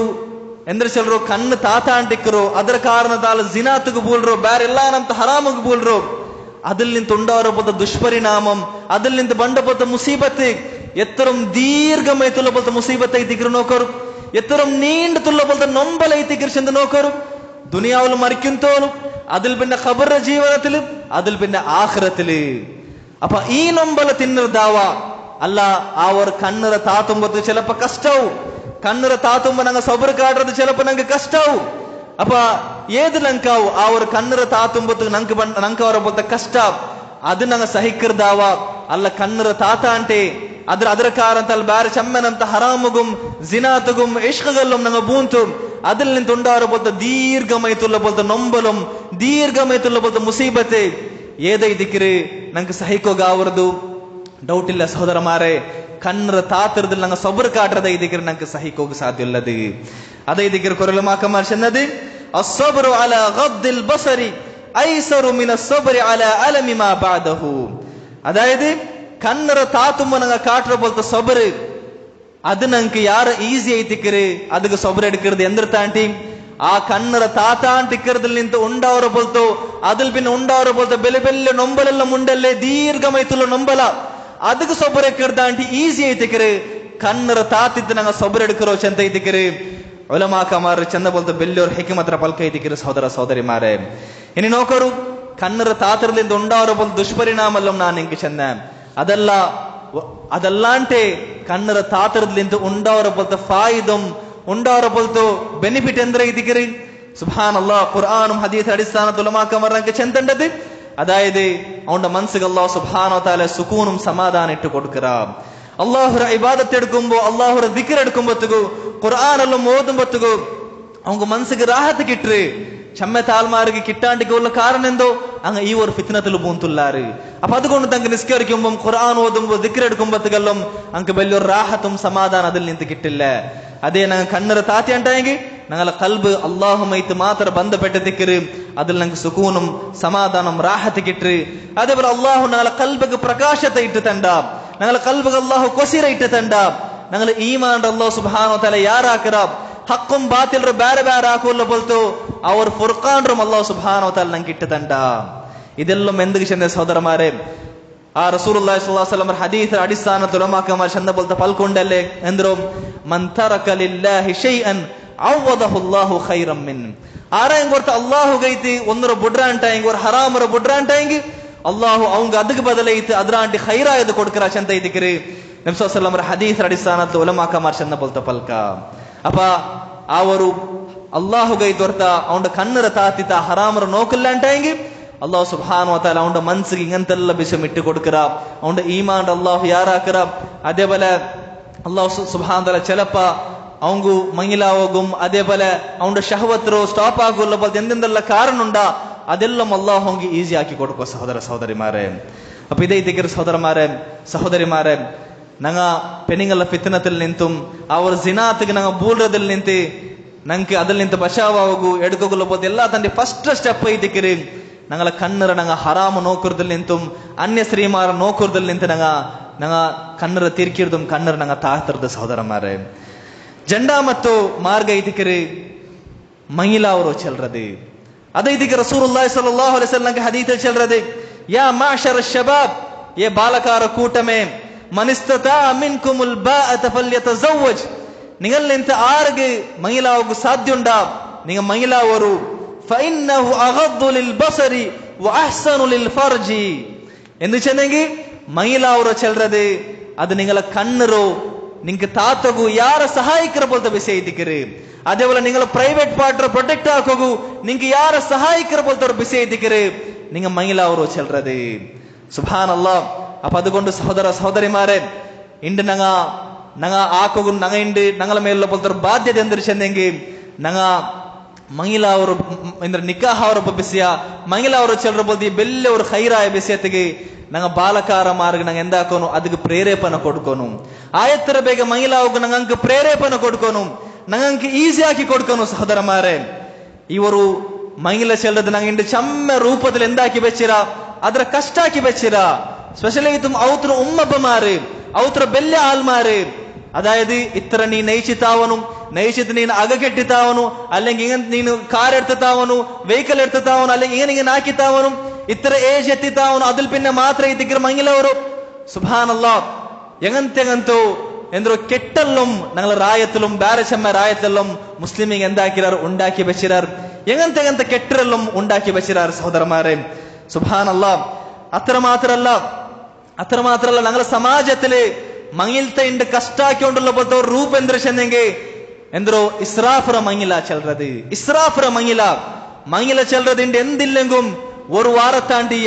ಎಂದ್ರ ಚೆಲ್ರು ಕಣ್ಣು ತಾತ ಅಂಟಿಕ್ಕರು, ಅದರ ಕಾರಣದಾಲ ಜಿನಾತ್ಗೆ ಬೂಲ್ರು, ಬೇರೆಲ್ಲ ನಮ್ತ ಹರಾಮಗ್ ಬೂಲ್ರು. അതിൽ നിന്ന് ഉണ്ടാവുന്ന പോലത്തെ ദുഷ്പരിണാമം, അതിൽ നിന്ന് ബണ്ട പോലത്തെ മുസീബത്ത് എത്രയും ദീർഘമായിട്ടുള്ള പോലത്തെ മുസീബത്ത് ಐತಿಕರು നോക്കರು, എത്രയും നീണ്ടുള്ള പോലത്തെ നൊമ്പല ಐತಿಕರು ചെന്ന് നോക്കರು. ദുനിയാവിൽ മരിക്കുന്തോലും അതിൽ പിന്നെ ഖബർ ജീവനത്തില് അതിൽ പിന്നെ ആഖിറത്തില്. അപ്പൊ ഈ നൊമ്പല തിന്നതാവ അല്ല ആ ഒരു കണ്ണറ താത്തുമ്പത്ത് ചിലപ്പോ കഷ്ടവും, കണ്ണറ താത്തുമ്പോ ഞങ്ങൾ സബർ കാട്ടുന്നത് ചിലപ്പോ ഞങ്ങൾക്ക് കഷ്ടവും. ಅಪ್ಪ ಏದು ನಂಕಾವು ಆ ಒಂದು ಕಣ್ಣರ ತಾತುಂಬತ್ತು ನಂಕ ಅವರ ಬೊತ್ತ ಕಷ್ಟ ಅದು ನಂಗೆ ಸಹಿಕರ್ದಾವ ಅಲ್ಲ ಕಣ್ಣರ ತಾತ ಅಂಟೆ ಅದರ ಕಾರಂತ ಅಲ್ಲಿ ಬೇರೆ ಚೆಮ್ಮನಂತ ಹರಾಮುಗುಂ ಜಿನಾತುಗುಂ ಇಷ್ಕಗಲ್ಲುಂ ನಂಗೆ ಬೂಂತು അതിൽ നിന്ന് ഉണ്ടാവുന്ന പോലത്തെ ദീർഘമായിട്ടുള്ള പോലത്തെ നൊമ്പലും ദീർഘമായിട്ടുള്ള പോലത്തെ മുസീബത്ത് ഏതൈതിക്കര് ನಂಗೆ സഹിക്കുകയാവരുത്. ಡೌಟ್ ಇಲ್ಲ ಸಹೋದರಮಾರೆ, ಕಣ್ಣರ ತಾತರದಲ್ಲಿ ನಂಗೆ ಸಬರ್ ಕಾಟ್ರದ ಐದಿಕರು ನಂಗೆ ಸಹಿಕೋಗ ಸಾಧ್ಯ ಇಲ್ಲದು. അതൈതിക്കർ കൊറലമാക്കമാർ ചെന്നത് അസ്സബ്റു അലാ ഗദ്ദിൽ ബസരി ഐസറു മിന അസ്സബ്രി അലാ അലമി മാ ബഅദഹു. അതായത് കണ്ണറ താത്തുമ്പോ ഞങ്ങൾ കാട്ടുற പോലത്തെ സബർ അത് ഞങ്ങൾക്ക് ಯಾರು ಈಸಿ ಐತಿಕರು ಅದಕ್ಕೆ ಸಬರ್ എടുക്കരുത്. എന്തിർത്താണ്ടി ആ കണ്ണറ താത്താണ്ടിക്കറതിൽ നിന്ന് ഉണ്ടാവുന്ന പോലത്തോ അതിൽ പിന്നെ ഉണ്ടാവുന്ന പോലത്തെ ಬೆಲೆ ಬೆಲ್ಲ ನೊಂಬಲೆಲ್ಲ ಮುಂಡಲ್ಲೇ ದೀರ್ಘಮೈತುള്ള ನೊಂಬಲ ಅದಕ್ಕೆ ಸಬರ್ ಎಕ್ಕರ್ದಾಂಟಿ ಈಸಿ ಐತಿಕರು ಕಣ್ಣರ ತಾತಿದ್ದು ನಂಗೆ ಸಬರ್ എടുക്കರೋ ಚೆಂದ ಐತಿಕರು. ഉലമാക്കമാർ ചെന്ന പോലത്തെ വലിയൊരു ഹിക്മത്ര പൽക്കൈതിക്കരു സഹോദര സഹോദരിമാരെ. ഇനി നോക്കൂ, കണ്ണറ താത്തറിൽ നിന്ന് ഉണ്ടാവുന്ന പോലെ ദുഷ്പരിണാമല്ലോ ഞാൻ എനിക്ക് ചെന്ന അതല്ലാണ്ട് കണ്ണറ താത്തറിൽ നിന്ന് ഉണ്ടാവുന്ന പോലത്തെ ഫായിദം ഉണ്ടാവുന്ന പോലത്തെ ബെനിഫിറ്റ് എന്ത്ര ಐತಿಕರು. സുബ്ഹാനല്ലാഹ്. ഖുർആനും ഹദീസ് അടിസ്ഥാനത്തിൽ ഉലമാക്കമാർ നമുക്ക് ചെന്തണ്ടത് അതായത് അവന്റെ മനസ്സിൽ അല്ലാഹു സുബ്ഹാനഹു വ തആല സുകൂനും സമാധാനം ഇട്ട് കൊടുക്കറ. അല്ലാഹുവിന്റെ ഇബാദത്ത് എടുക്കുമ്പോ അല്ലാഹുവിന്റെ ദിക്ർ എടുക്കുമ്പോഴത്തേക്ക് ഖുർആൻ എല്ലാം ഓതുമ്പോഴത്തേക്ക് அவங்க மனசுக்கு ராஹத் கிட்டு ചമ്മ താൽമാർക്ക് കിട്ടാണ്ടിക്കുള്ള കാരണം എന്തോ അങ്ങ് ഈ ഒരു ഫിത്നത്തിൽ പൂന്തുള്ളാറ്. അപ്പൊ അതുകൊണ്ട് തങ്ക നിസ്കരിക്കുമ്പോൾ ഖുർആൻ ഓതുമ്പോൾ ദിക്ർ എടുക്കുമ്പോഴത്തേക്കെല്ലാം അങ്ങ് വലിയൊരു റാഹത്തും സമാധാനം അതിൽ നിന്ന് കിട്ടില്ല. അതേ ഞങ്ങൾ കണ്ണറ താത്തി ഉണ്ടായെങ്കിൽ ഞങ്ങളെ കൽബ് അള്ളാഹുമായിട്ട് മാത്രം ബന്ധപ്പെട്ട് ദിക്റ് അതിൽ ഞങ്ങൾക്ക് സുകൂനും സമാധാനം റാഹത്ത് കിട്ട്. അതേപോലെ അള്ളാഹു ഞങ്ങളെ കൽബക്ക് പ്രകാശത്തെ ഇട്ട് തണ്ടാം, ഞങ്ങളെ കൽബക്ക് അള്ളാഹു കൊസിര ഇട്ട് തണ്ടാം. ഞങ്ങൾ ഈമാൻ അള്ളാഹു സുബ്ഹാനഹു വ തആല യാറാക്കറാം. ഹക്കും ബാത്തിലും ಬೇರೆ ಬೇರೆ ಹಾಕುಲ್ಲ ಬೋಲ್ತು ಅವ್ರ ಫುರ್ಖಾನ್ ಅಲ್ಲಾಹ್ ಸುಬ್ಹಾನಹು ವ ತಆಲ ನಂಗೆ ಇಟ್ಟದಂಡ. ಇದೆಲ್ಲಂ ಎಂದಿಗೆ ಚಂದ ಸಹೋದರಮಾರೆ ಆ ರಸೂಲುಲ್ಲಾಹಿ ಸ್ವಲ್ಲಲ್ಲಾಹು ಅಲೈಹಿ ವಸಲ್ಲಂ ಹದೀಸ್ ಅಡಿಸ್ಥಾನ ಉಲಮಾಕಮಾರ್ ಚಂದ ಬೋಲ್ತ ಪಲ್ಕೊಂಡಲ್ಲೇ ಎಂದ್ರು ಮನ್ ತರಕ ಲಿಲ್ಲಾಹಿ ಶೈಅನ್ ಅವದಹು ಅಲ್ಲಾಹು ಖೈರಂ ಮಿನ್. ಆರ ಎಂಗೊರ್ತ ಅಲ್ಲಾಹು ಗೈತಿ ಒಂದರ ಬುಡ್ರ ಅಂಟ ಎಂಗೊರ ಹರಾಮರ ಬುಡ್ರ ಅಂಟ ಎಂಗಿ ಅಲ್ಲಾಹು ಅವಂಗ ಅದಕ್ಕೆ ಬದಲೈತಿ ಅದರಾಂಟಿ ಖೈರಾಯದು ಕೊಡ್ಕರ ಚಂದ ಐತಿಕಿರಿ ನಬಿ ಸಲ್ಲಲ್ಲಾಹು ಅಲೈಹಿ ವಸಲ್ಲಂ ಹದೀಸ್ ಅಡಿಸ್ಥಾನ ಉಲಮಾಕಮಾರ್ ಚಂದ ಬೋಲ್ತ ಪಲ್ಕ. ಅಪ್ಪ ಅವರು ಅಲ್ಲಾಹುಗೈ ದೊರೆತ ಅವನ ಕಣ್ಣರ ತಾತಿತ ಹರಾಮರ ನೋಕಲ್ಲ ಅಂಟಾಂಗಿ ಅಲ್ಲಾಹು ಸುಬ್ಹಾನಹು ವ ತಆಲ ಅವನ ಮನಸ್ಸಿಗೆ ಇಂಗಂತೆಲ್ಲ ವಿಷಯ ಇಟ್ಟು ಕೊಡ್ಕರ ಅವನ ಈಮಾನ್ ಅಲ್ಲಾಹು ಯಾರಾಕರ. അതേപോലെ അല്ലാഹു സുബ്ഹാനഹു ವ തആല ചിലപ്പ അവങ്കു മങ്ങിലാവും, അതേപോലെ അവന്റെ ഷഹവത്തോ സ്റ്റോപ്പ് ആകുള്ള പോലെ എന്തെന്തെല്ലാം കാരണം ഉണ്ടാ അതെല്ലാം അല്ലാഹു അവങ്കി ഈസി ആക്കി കൊടുക്കുക സഹോദര സഹോദരിമാരെ. അപ്പൊ ഇതേ ഇതിക്കർ സഹോദരിമാരെ ನಂಗ ಪೆನಿಂಗಲ್ಲ ಫಿತ್ನത്തിൽ ನಿಂತು ಅವರ ಜಿನಾತ್ಗೆ ನಂಗ ಬೂಲ್ರದಲ್ಲಿ ನಿಂತು ನಂಗೆ ಅದಲ್ಲಿ ನಿಂತು ಬಚಾವಾಗು ಎಡ್ಕೋಗಲ್ಲ ಬೋದು ಎಲ್ಲಾ ತಂದೆ ಫಸ್ಟ್ ಸ್ಟೆಪ್ ಐತಿಕಿರಿ ನಂಗಲ ಕಣ್ಣರ ನಂಗ ಹರಾಮ ನೋಕುರದಲ್ಲಿ ನಿಂತು ಅನ್ಯ ಶ್ರೀಮಾರ ನೋಕುರದಲ್ಲಿ ನಿಂತು ನಂಗ ಕಣ್ಣರ ತೀರ್ಕಿರ್ದು ಕಣ್ಣರ ನಂಗ ತಾತರದ ಸಹೋದರ ಮಾರೆ ಜಂಡ ಮತ್ತು ಮಾರ್ಗ ಐತಿಕಿರಿ ಮಹಿಳಾ ಅವರು ಚೆಲ್ರದೆ ಅದೈತಿಗೆ ರಸೂಲುಲ್ಲಾಹಿ ಸ್ವಲ್ಲಲ್ಲಾಹು ಅಲೈಹಿ ವಸಲ್ಲಂ ಹದೀಸ್ ಚೆಲ್ರದೆ ಯಾ ಮಾಶರ ಶಬಾಬ್ ಯೇ ಬಾಲಕಾರ ಕೂಟಮೇ ಮನಿಸ್ತತಾ ಮಿನ್ಕುಮುಲ್ ಬಾಅತ ಫಲ್ಯತಜವ್ವಜ್. നിങ്ങൾ നിന്റെ ആർക്ക് മഹിളാവുക സാധ്യമുണ്ടാ നിങ്ങൾ മഹിളാവരു ഫഇന്നഹു അഗദ്ദു ലിൽ ബസരി വഅഹ്സനു ലിൽ ഫർജി ಎಂದು ಚೆನ್ನಂಗಿ ಮಹಿಳಾವರು ಚೆಲ್ರದೆ ಅದು ನಿಂಗಳ ಕಣ್ಣರು ನಿಂಗೆ ತಾತಗು ಯಾರ ಸಹಾಯಕರ ಬೋಲ್ತ ವಿಷಯ ಇದ್ದಿಕ್ಕಿರಿ. അതേപോലെ നിങ്ങൾ പ്രൈവറ്റ് പാർട്ണർ പ്രൊಟക്ട് ആക്കോಗು ನಿಂಗೆ ಯಾರ ಸಹಾಯಕರ ಬೋಲ್ತ ವಿಷಯ ಇದ್ದಿಕ್ಕಿರಿ നിങ്ങൾ മഹിളാವರು ಚೆಲ್ರದೆ. സുബ്ഹാനല്ലാഹ്. അപ്പൊ അതുകൊണ്ട് സഹോദര സഹോദരിമാരെ ഇണ്ട് നങ്ങ ആക്കോಗು നങ്ങ ഇണ്ട് ഞങ്ങളെ മേലുള്ള പോലത്തെ ബാധ്യത എന്തൊരു ചെന്നെങ്കിൽ നങ്ങ മഹിളാವರು ಅಂದ್ರೆ ನಿಕಾಹ ಅವರ ಬಿಸಿಯ ಮಹಿಳಾವರು ಚೆಲ್ಲರ ಬೋದಿ ಬೆಲ್ಲ ಅವರು ಖೈರಾಯ ಬಿಸಿಯತ್ತಿಗೆ ನಂಗ ಬಾಲಕಾರ ಮಾರ್ಗ ನಂಗೆ ಎಂದಾಕೋನು ಅದಕ್ಕೆ ಪ್ರೇರೇಪಣೆ ಕೊಡ್ಕೋನು ಆಯತ್ತರ ಬೇಗ ಮಹಿಳಾವುಗ ನಂಗೆ ಪ್ರೇರೇಪಣೆ ಕೊಡ್ಕೋನು ನಂಗೆ ಈಸಿ ಆಗಿ ಕೊಡ್ಕೋನು ಸಹೋದರ ಮಾರೆ. ಇವರು ಮಹಿಳಾ ಚೆಲ್ಲದ ನಂಗೆ ಇಂಡು ಚಮ್ಮ ರೂಪದಲ್ಲಿ ಎಂದಾಕಿ ಬೆಚ್ಚಿರ ಅದರ ಕಷ್ಟ ಹಾಕಿ ಬೆಚ್ಚಿರ ಸ್ಪೆಷಲಿ ತುಮ್ ಔತ್ರ ಉಮ್ಮಬ್ಬ ಮಾರಿ ಔತ್ರ ಬೆಲ್ಲೆ ಹಾಲ್ ಮಾರಿ. അതായത് ഇത്ര നീ നയിച്ചിത്താവನು നയിച്ചിട്ട് നീ അകക്കെട്ടിത്താവನು അല്ലെങ്കിൽ ഇങ്ങനെ നീ കാർ എടുത്താവನು വെഹിക്കൽ എടുത്താവನು അല്ലെങ്കിൽ ഇങ്ങനെ ആക്കിത്താവನು ഇത്ര ഏജ് എത്തിത്താവನು അതിൽ പിന്നെ മാത്രം ഇതിക്കർ മങ്ങിലವರು സുബ്ഹാനല്ലാഹ്. എങ്ങനത്തെങ്ങനത്തോ ಎಂದ್ರು ಕೆಟ್ಟಲ್ಲಂ ഞങ്ങൾ ರಾಯತ್ತಲಂ ಬೇರೆ ಚೆಮ್ಮ ರಾಯತ್ತಲ್ಲಂ ಮುಸ್ಲಿಮಿಗೆ ಎಂದಾಕಿರಾರು ಉಂಡಾಕಿ ಬೆಚ್ಚಿರಾರು ಎಂಗಂತೆಗಂತ ಕೆಟ್ಟರಲ್ಲಂ ಉಂಡಾಕಿ ಬೆಚ್ಚಿರಾರು ಸಹೋದರಮಾರೆ. സുബ്ഹാനല്ലാഹ്. അത്ര മാത്രല്ല ഞങ്ങളുടെ സമാജത്തില് മങ്ങിലത്തെ ഉണ്ട് കഷ്ടാക്കിക്കൊണ്ടുള്ള പോലത്തെ ഒരു ರೂಪ ಎಂದ್ರೆ ಚೆನ್ನೆಂಗೆ ಎಂದ್ರು ಇಸ್ರಾಫರ ಮಂಗಿಲ ಚೆಲ್ರದು ಇಸ್ರಾಫರ ಮಂಗಿಲ ಚೆಲ್ರದು ಇಂಡು ಎಂದಿಲ್ಲೆಂಗುಂ ஒரு வார தாண்டி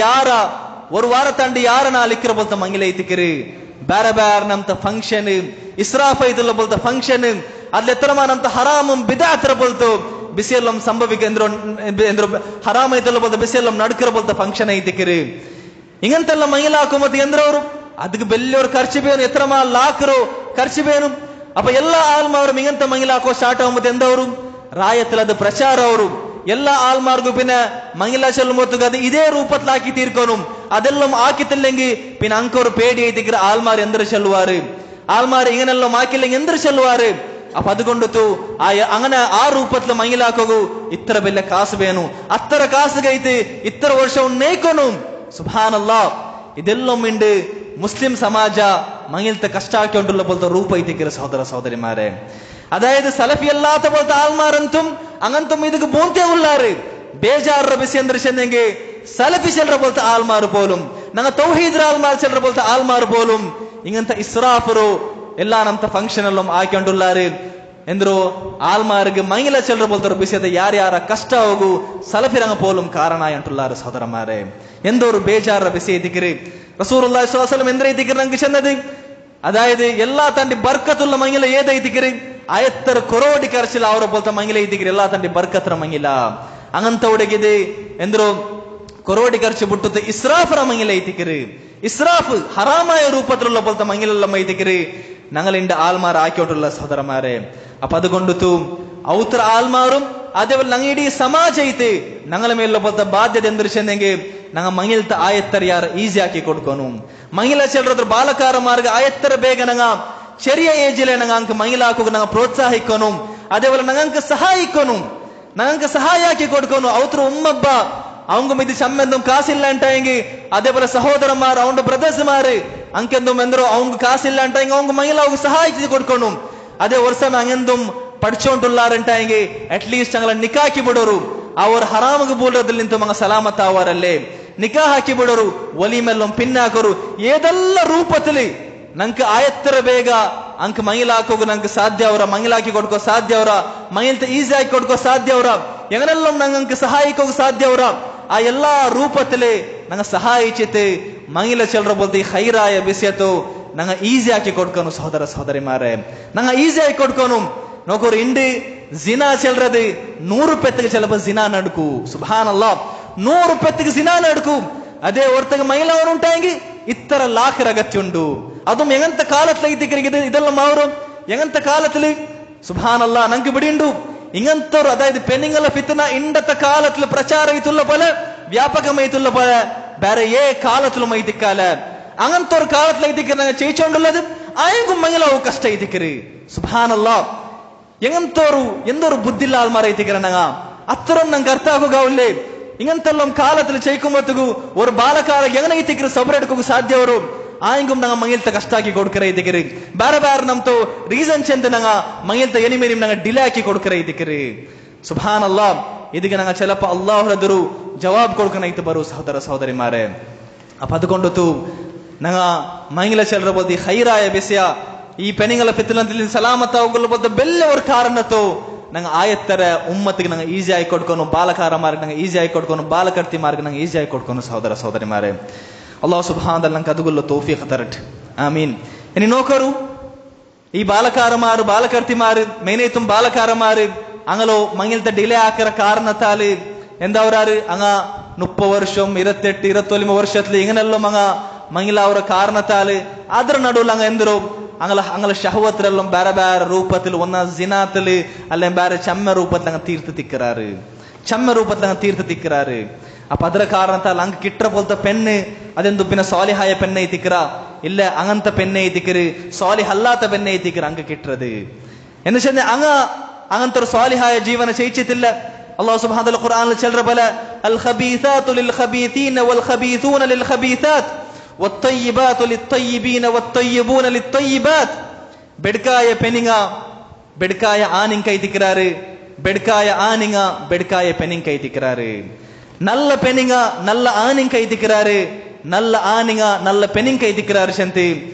யார நாளிக்கிற போலத்த ಮಂಗಿಲ ಐತಿಕಿರಿ ಬೇರೆ ಬೇರೆ ನಮ್ತ ಫಂಕ್ಷನ್ ಇಸ್ರಾಫ್ ಐತಲ್ಲ ಬೋಲ್ತ ಫಂಕ್ಷನ್ ಅದ್ಲ ಎತ್ತರಮ ನಮ್ತ ಹರಾಮಂ ಬಿದಾತರ ಬೋಲ್ತು ಬಿಸಿಯಲ್ಲಂ ಸಂಭವಿಕ ಎಂದ್ರು ಹರಾಮ ಐತಲ್ಲ ಬೋಲ್ತ ಬಿಸಿಯಲ್ಲಂ ನಡ್ಕಿರ ಬೋಲ್ತ ಫಂಕ್ಷನ್ ಐತಿಕಿರಿ ഇങ്ങനത്തെല്ല മഹിള ആക്കുമ്പോ എന്തൊരു ಅದಕ್ಕೆ ಬೆಲ್ಲವರು ಖರ್ಚು ಬೇನು ಎತ್ತರಮ ಲಾಕರು ಖರ್ಚು ಬೇನು. ಅಪ್ಪ ಎಲ್ಲ ಆಲ್ಮಾರು ಮಿಗಂತ ಮಹಿಳಾ ಹಾಕೋ ಸ್ಟಾರ್ಟ್ ಆಗುമ്പോൾ ಎಂದವರು ರಾಯತ್ತಲದ ಪ್ರಚಾರ ಅವರು ಎಲ್ಲ ಆಲ್ಮಾರ್ಗು ಪಿನ ಮಹಿಳಾ ಚೆಲ್ಲುಮೊತ್ತುಗ ಅದು ಇದೇ ರೂಪത്തിൽ ആക്കി തീർക്കോനും അതെല്ലാം ആക്കിത്തില്ലെങ്കിൽ പിന്നെ അങ്കോರು പേടി ಐತಿക്കിற ആൽമാർ എന്തൊരു ചെല്ലുവാറ് ആൽമാർ ഇങ്ങനെല്ലാം ആക്കില്ലെങ്കിൽ എന്തൊരു ചെല്ലുവാറ്. അപ്പൊ അതുകൊണ്ടു അങ്ങനെ ആ ರೂಪത്തിൽ മഹിള ಹಾಕೋಗು ഇത്ര ಬೆಲ್ಲ ಕಾಸು ಬೇನು ಅತ್ತರ ಕಾಸುಗೈತಿ ಇತರ ವರ್ಷ ನೇಕೋನು. ಸುಬ್ಹಾನല്ലാಹ್. ಇದೆಲ್ಲom ഉണ്ട് മുസ്ലിം സമാജ മങ്ങിലത്തെ കഷ്ടാക്കിക്കൊണ്ടുള്ള പോലത്തെ ರೂಪ ಐತಿക്കിற സഹോദര സഹോദരിമാരെ. അതായത് സലഫി അല്ലാത്ത പോലത്തെ ആൾമാരന്തും അങ്ങനത്തും ಇದಕ್ಕೆ ಬೋಂತೆ ಉಳ್ಳಾರು ಬೇಜಾರರ ಬಿಸಿ ಅಂದ್ರೆ ಚೆನ್ನೆಂಗೆ സലഫി ചെല്ലற പോലത്തെ ആൾമാർ പോലും ഞങ്ങൾ തൗഹീദ് ആൾമാർ ചെല്ലற പോലത്തെ ആൾമാർ പോലും ഇങ്ങനത്തെ ഇസ്രാഫರು ಎಲ್ಲ ನಮ್ತ ಫಂಕ್ಷನ್ ಅಲ್ಲಂ ಆಕೊಂಡುಳ್ಳಾರು ಎಂದ್ರು ಆಲ್ಮಾರ್ಗೆ ಮೈಲ ಚೆಲ್ರ ಬೋಲ್ತಾರ ಬಿಸಿದ ಯಾರ್ಯಾರ ಕಷ್ಟ ಹೋಗು ಸಲಫಿರಂಗ ಪೋಲುಂ ಕಾರಣ ಅಂಟುಲ್ಲಾರ ಸೋದರಮಾರೆ ಎಂದೋರು ಬೇಜಾರ ಬಿಸಿ ದಿಕ್ರಿ റസൂലുള്ളാഹി സ്വല്ലല്ലാഹു അലൈഹി വസല്ലം എന്തേ ദിക്ർ നമുക്ക് ചെന്നത് അതായത് എല്ലാ തന്റെ ബർക്കത്തുള്ള മങ്ങില ഏതൈ ദിക്ർ ആയത്തർ കൊറോടി കർച്ചിൽ അവരെ പോലത്തെ മങ്ങില ഈ ദിക്ർ എല്ലാ തന്റെ ബർക്കത്ര മങ്ങില അങ്ങനത്തെ ഒടಗಿದೆ ಎಂದ್ರು കൊറോടി കർച്ച് ಬಿಟ್ಟುತ್ತೆ ഇസ്രാഫറ മങ്ങില ഈ ദിക്ർ ഇസ്രാഫ് ഹറാമായ രൂപത്തിലുള്ള പോലത്തെ മങ്ങിലുള്ള മൈ ദിക്ർ ഞങ്ങളിന്റെ ആൽമാർ ആക്കിയിട്ടുള്ള സഹോദരന്മാരെ അപ്പൊ അതുകൊണ്ടു ഔത്ര ആൽമാറും അതേപോലെ ഞങ്ങൾ ഇടീ സമാജ ಐತೆ ഞങ്ങളെ മേലുള്ള പോലത്തെ ബാധ്യത എന്തിരിച്ചെന്നെങ്കിൽ ഞങ്ങൾ മങ്ങിലത്തെ ആയത്തർ യാർ ഈസി ആക്കി കൊടുക്കുന്നു മങ്ങില ചെല്ലുന്ന ബാലക്കാരന്മാർക്ക് ആയത്തർ ಬೇಗ ഞങ്ങ ചെറിയ ഏജിലെ ഞങ്ങൾക്ക് മങ്ങിലാക്കുക ഞങ്ങൾ പ്രോത്സാഹിക്കുന്നു അതേപോലെ ഞങ്ങൾക്ക് സഹായ ആക്കി കൊടുക്കുന്നു ഔത്ര ഉമ്മബ്ബ അവങ്കും ഇത് ചമ്മെന്തും കാശില്ല ಅಂಟಾയെങ്കിൽ അതേപോലെ സഹോദരന്മാർ അവന്റെ ബ്രദേഴ്സ്മാര് ಅಂಕೆಂದುം ಎಂದ್ರು அவங்க കാശില്ല ಅಂಟಾയെങ്കിൽ அவங்க മങ്ങിലാവുക സഹായിച്ചു കൊടുക്കുന്നു അതേ വർഷം അങ്ങെന്തും പഠിച്ചോണ്ടുള്ളാറുണ്ടായെങ്കിൽ അറ്റ്ലീസ്റ്റ് ഞങ്ങളെ നിക്കാക്കി ಬಿಡೋರು അവർ ഹറാമുക്ക് ബോലതിൽ നിന്നും മങ്ങ സലാമത്താവാറല്ലേ നിക്കാ ಹಾಕಿ ಬಿಡೋರು ಒಲಿಮೆಲ್ಲಂ ಪಿನ್ನಾಕರು ಏದೆಲ್ಲ ರೂಪದಲ್ಲಿ ನಂಗೆ ಆಯತ್ತರ ಬೇಗ ಅಂಕ ಮೈಲಾಕೋಗು ನಂಗೆ ಸಾಧ್ಯ ಅವರ ಮೈಲಾಕಿ ಕೊಡ್ಕೋ ಸಾಧ್ಯ ಅವರ ಮೈಲ್ತ ಈಸಿ ಆಗಿ ಕೊಡ್ಕೋ ಸಾಧ್ಯ ಅವರ എങ്ങനെല്ലാം ഞങ്ങൾക്ക് സഹായിക്കുക സാധ്യ അവര ആ എല്ലാ ರೂಪത്തില് ഞങ്ങൾ സഹായിച്ചിട്ട് മങ്ങില ചെല്ലറ പോലത്തെ ഹൈറായ വിഷയത്തോ ഞങ്ങൾ ഈസി ആക്കി കൊടുക്കണം സഹോദര സഹോദരിമാരെ ഞങ്ങൾ ഈസി ആക്കി കൊടുക്കണം നോക്കൊരു ഇണ്ട് ജിന ചെല്ലറത് 100 ರೂಪಾಯಿಗೆ ചിലപ്പോ ജിന നടക്കൂ സുബ്ഹാനല്ലാഹ് 100 ರೂಪಾಯಿಗೆ ജിന നടക്കൂ അതേ ഓർത്തക മൈല ಅವರು ഉണ്ടായെങ്കിൽ ഇത്ര ലാഖ് അഗത്യുണ്ട് അതും എങ്ങനത്തെ കാലത്തിലേക്ക് ഇതെല്ലാം മാറും എങ്ങനത്തെ കാലത്തില് സുബ്ഹാനല്ലാഹ് ഞങ്ങൾക്ക് പിടിയുണ്ട് ഇങ്ങനത്തെ അതായത് പെണ്ണുങ്ങളെ ഫിത്ന ഇണ്ടത്തെ കാലത്തിൽ പ്രചാരമായിട്ടുള്ള പോലെ വ്യാപകമായിട്ടുള്ള പോലെ വേറെ കാലത്തിലും ഐതിക്കാല അങ്ങനത്തെ ഒരു കാലത്തിലേക്ക് ഞങ്ങൾ ചെയ്യിച്ചോണ്ടുള്ളത് ആയെങ്കും മംഗലാവു കഷ്ട ഐതിക്കര് സുബ്ഹാനല്ലാഹ് എങ്ങനത്തോരു എന്തൊരു ബുദ്ധില്ല ആൾമാർ ഐതിക്കര ഞങ്ങ അത്തരം ഞങ്ങൾക്ക് അർത്ഥാകുകയില്ലേ ഇങ്ങനത്തെല്ലാം കാലത്തിൽ ചെയ്ക്കുമ്പോഴത്തേക്കു ഒരു ബാലക്കാല എങ്ങനെ ഐതിക്കര് സബറെടുക്കുക സാധ്യ ಅವರು ಆಯಂಗುಂ ನಂಗ ಮಂಗಿಲ್ತ ಕಷ್ಟ ಹಾಕಿ ಕೊಡ್ಕರ ಇದಕ್ಕಿರಿ ಬೇರೆ ಬೇರೆ ನಮ್ತು ರೀಸನ್ ಚೆಂದ ನಂಗ ಮಂಗಿಲ್ತ ಎನಿಮೇರಿ ನಂಗ ಡಿಲೇ ಹಾಕಿ ಕೊಡ್ಕರ ಇದಕ್ಕಿರಿ ಸುಬ್ಹಾನಲ್ಲಾಹ್ ಇದಕ್ಕೆ ನಂಗ ചിലപ്പോ അല്ലാഹുവിന്റെ എದುರು ജവാബ് കൊടുക്കണായിട്ട് ಬರು സഹോദര സഹോദരിമാരെ അപ്പൊ അതുകൊണ്ടു ನಂಗ ಮಂಗಿಲ ചെല്ലറ ಬೋದಿ ಖೈರಾಯ ವಿಷಯ ಈ ಪೆನಿಂಗಲ ಫಿತ್ನದಲ್ಲಿ ಸಲಾಮತ್ತಾವುಗಳ ಬೋದ ಬೆಲ್ಲ ஒரு ಕಾರಣತೋ ನಂಗ ಆಯತ್ತರ ಉಮ್ಮತ್ತಿಗೆ ನಂಗ ಈಜಿ ಆಗಿ ಕೊಡ್ಕೊನು ಬಾಲಕಾರ ಮಾರ್ಗ ನಂಗ ಈಜಿ ಆಗಿ ಕೊಡ್ಕೊನು ಬಾಲಕರ್ತಿ ಮಾರ್ಗ ನಂಗ ಈಜಿ ಆಗಿ ಕೊಡ್ಕೊನು ಸಹೋದರ ಸಹೋದರಿಮಾರೆ അല്ലാഹു സുബ്ഹാനഹു വ തആല കതുകുള്ള തൗഫീഖ് തരട്ടെ ആമീൻ ഇനി നോക്കൂ ഈ ബാലക്കാരന്മാർ ബാലകർത്തിമാർ മെയിനേത്തും ബാലക്കാരന്മാർ അങ്ങലോ മങ്ങിലത്തെ ഡിലേ ആക്കറ കാരണത്താൽ എന്താ പറയാറ് അങ്ങ 30 വർഷം 28 29 വർഷത്തിൽ ഇങ്ങനെല്ലാം അങ്ങ മങ്ങില അവರ കാരണത്താൽ ಅದರ ನಡುவில் അങ്ങ ಎಂದರು അങ്ങല ഷഹവത്തിലെല്ലാം ಬೇರೆ ಬೇರೆ ರೂಪത്തിൽ ഒന്ന ജിനാത്തിൽ അല്ലെങ്കിൽ ಬೇರೆ ചമ്മ ರೂಪത്തിൽ അങ്ങ തീർത്ത് തിക്കറാറ് ചമ്മ ರೂಪത്തിൽ അങ്ങ തീർത്ത് തിക്കറാറ് അപ്പൊ ಅದರ കാരണത്താൽ അങ്ങ് കിട്ട പോലത്തെ പെണ്ണ് അതെന്തു പിന്നെ സ്വാലിഹായ പെണ്ണെ തിക്കറ ഇല്ല അങ്ങനത്തെ പെണ്ണെ തിക്കര് സ്വാലിഹ് അല്ലാത്ത പെണ്ണെ തിക്കറ അങ്ങ് കിട്ടത് എന്ന് വെച്ചാൽ അങ്ങനത്തെ ഒരു സ്വാലിഹായ ജീവന ചെയ്യിച്ചിട്ടില്ല അല്ലാഹു സുബ്ഹാനഹു വ തആല ഖുർആനിൽ ചെല്ലറ പോലെ അൽ ഖബീസാതു ലിൽ ഖബീതീന വൽ ഖബീതൂന ലിൽ ഖബീസാത്ത് വത്തയ്യിബാതു ലിത്തയ്യിബീന വത്തയ്യിബൂന ലിത്തയ്യിബാത്ത് ബെഡ്കായ പെണ്ണിങ്ങ ബെഡ്കായ ആണിങ് കൈ തിക്കറാറ് ബെഡ്കായ ആണിങ്ങ ബെഡ്കായ പെണ്ണിങ് കൈ തിക്കറാറ് நல்ல பெண்ணிங்க நல்ல ஆணிங்க கை திக்கிறாரு நல்ல ஆணிங்க நல்ல பெண்ணிங்க கை திக்கிறாரு ശന്തി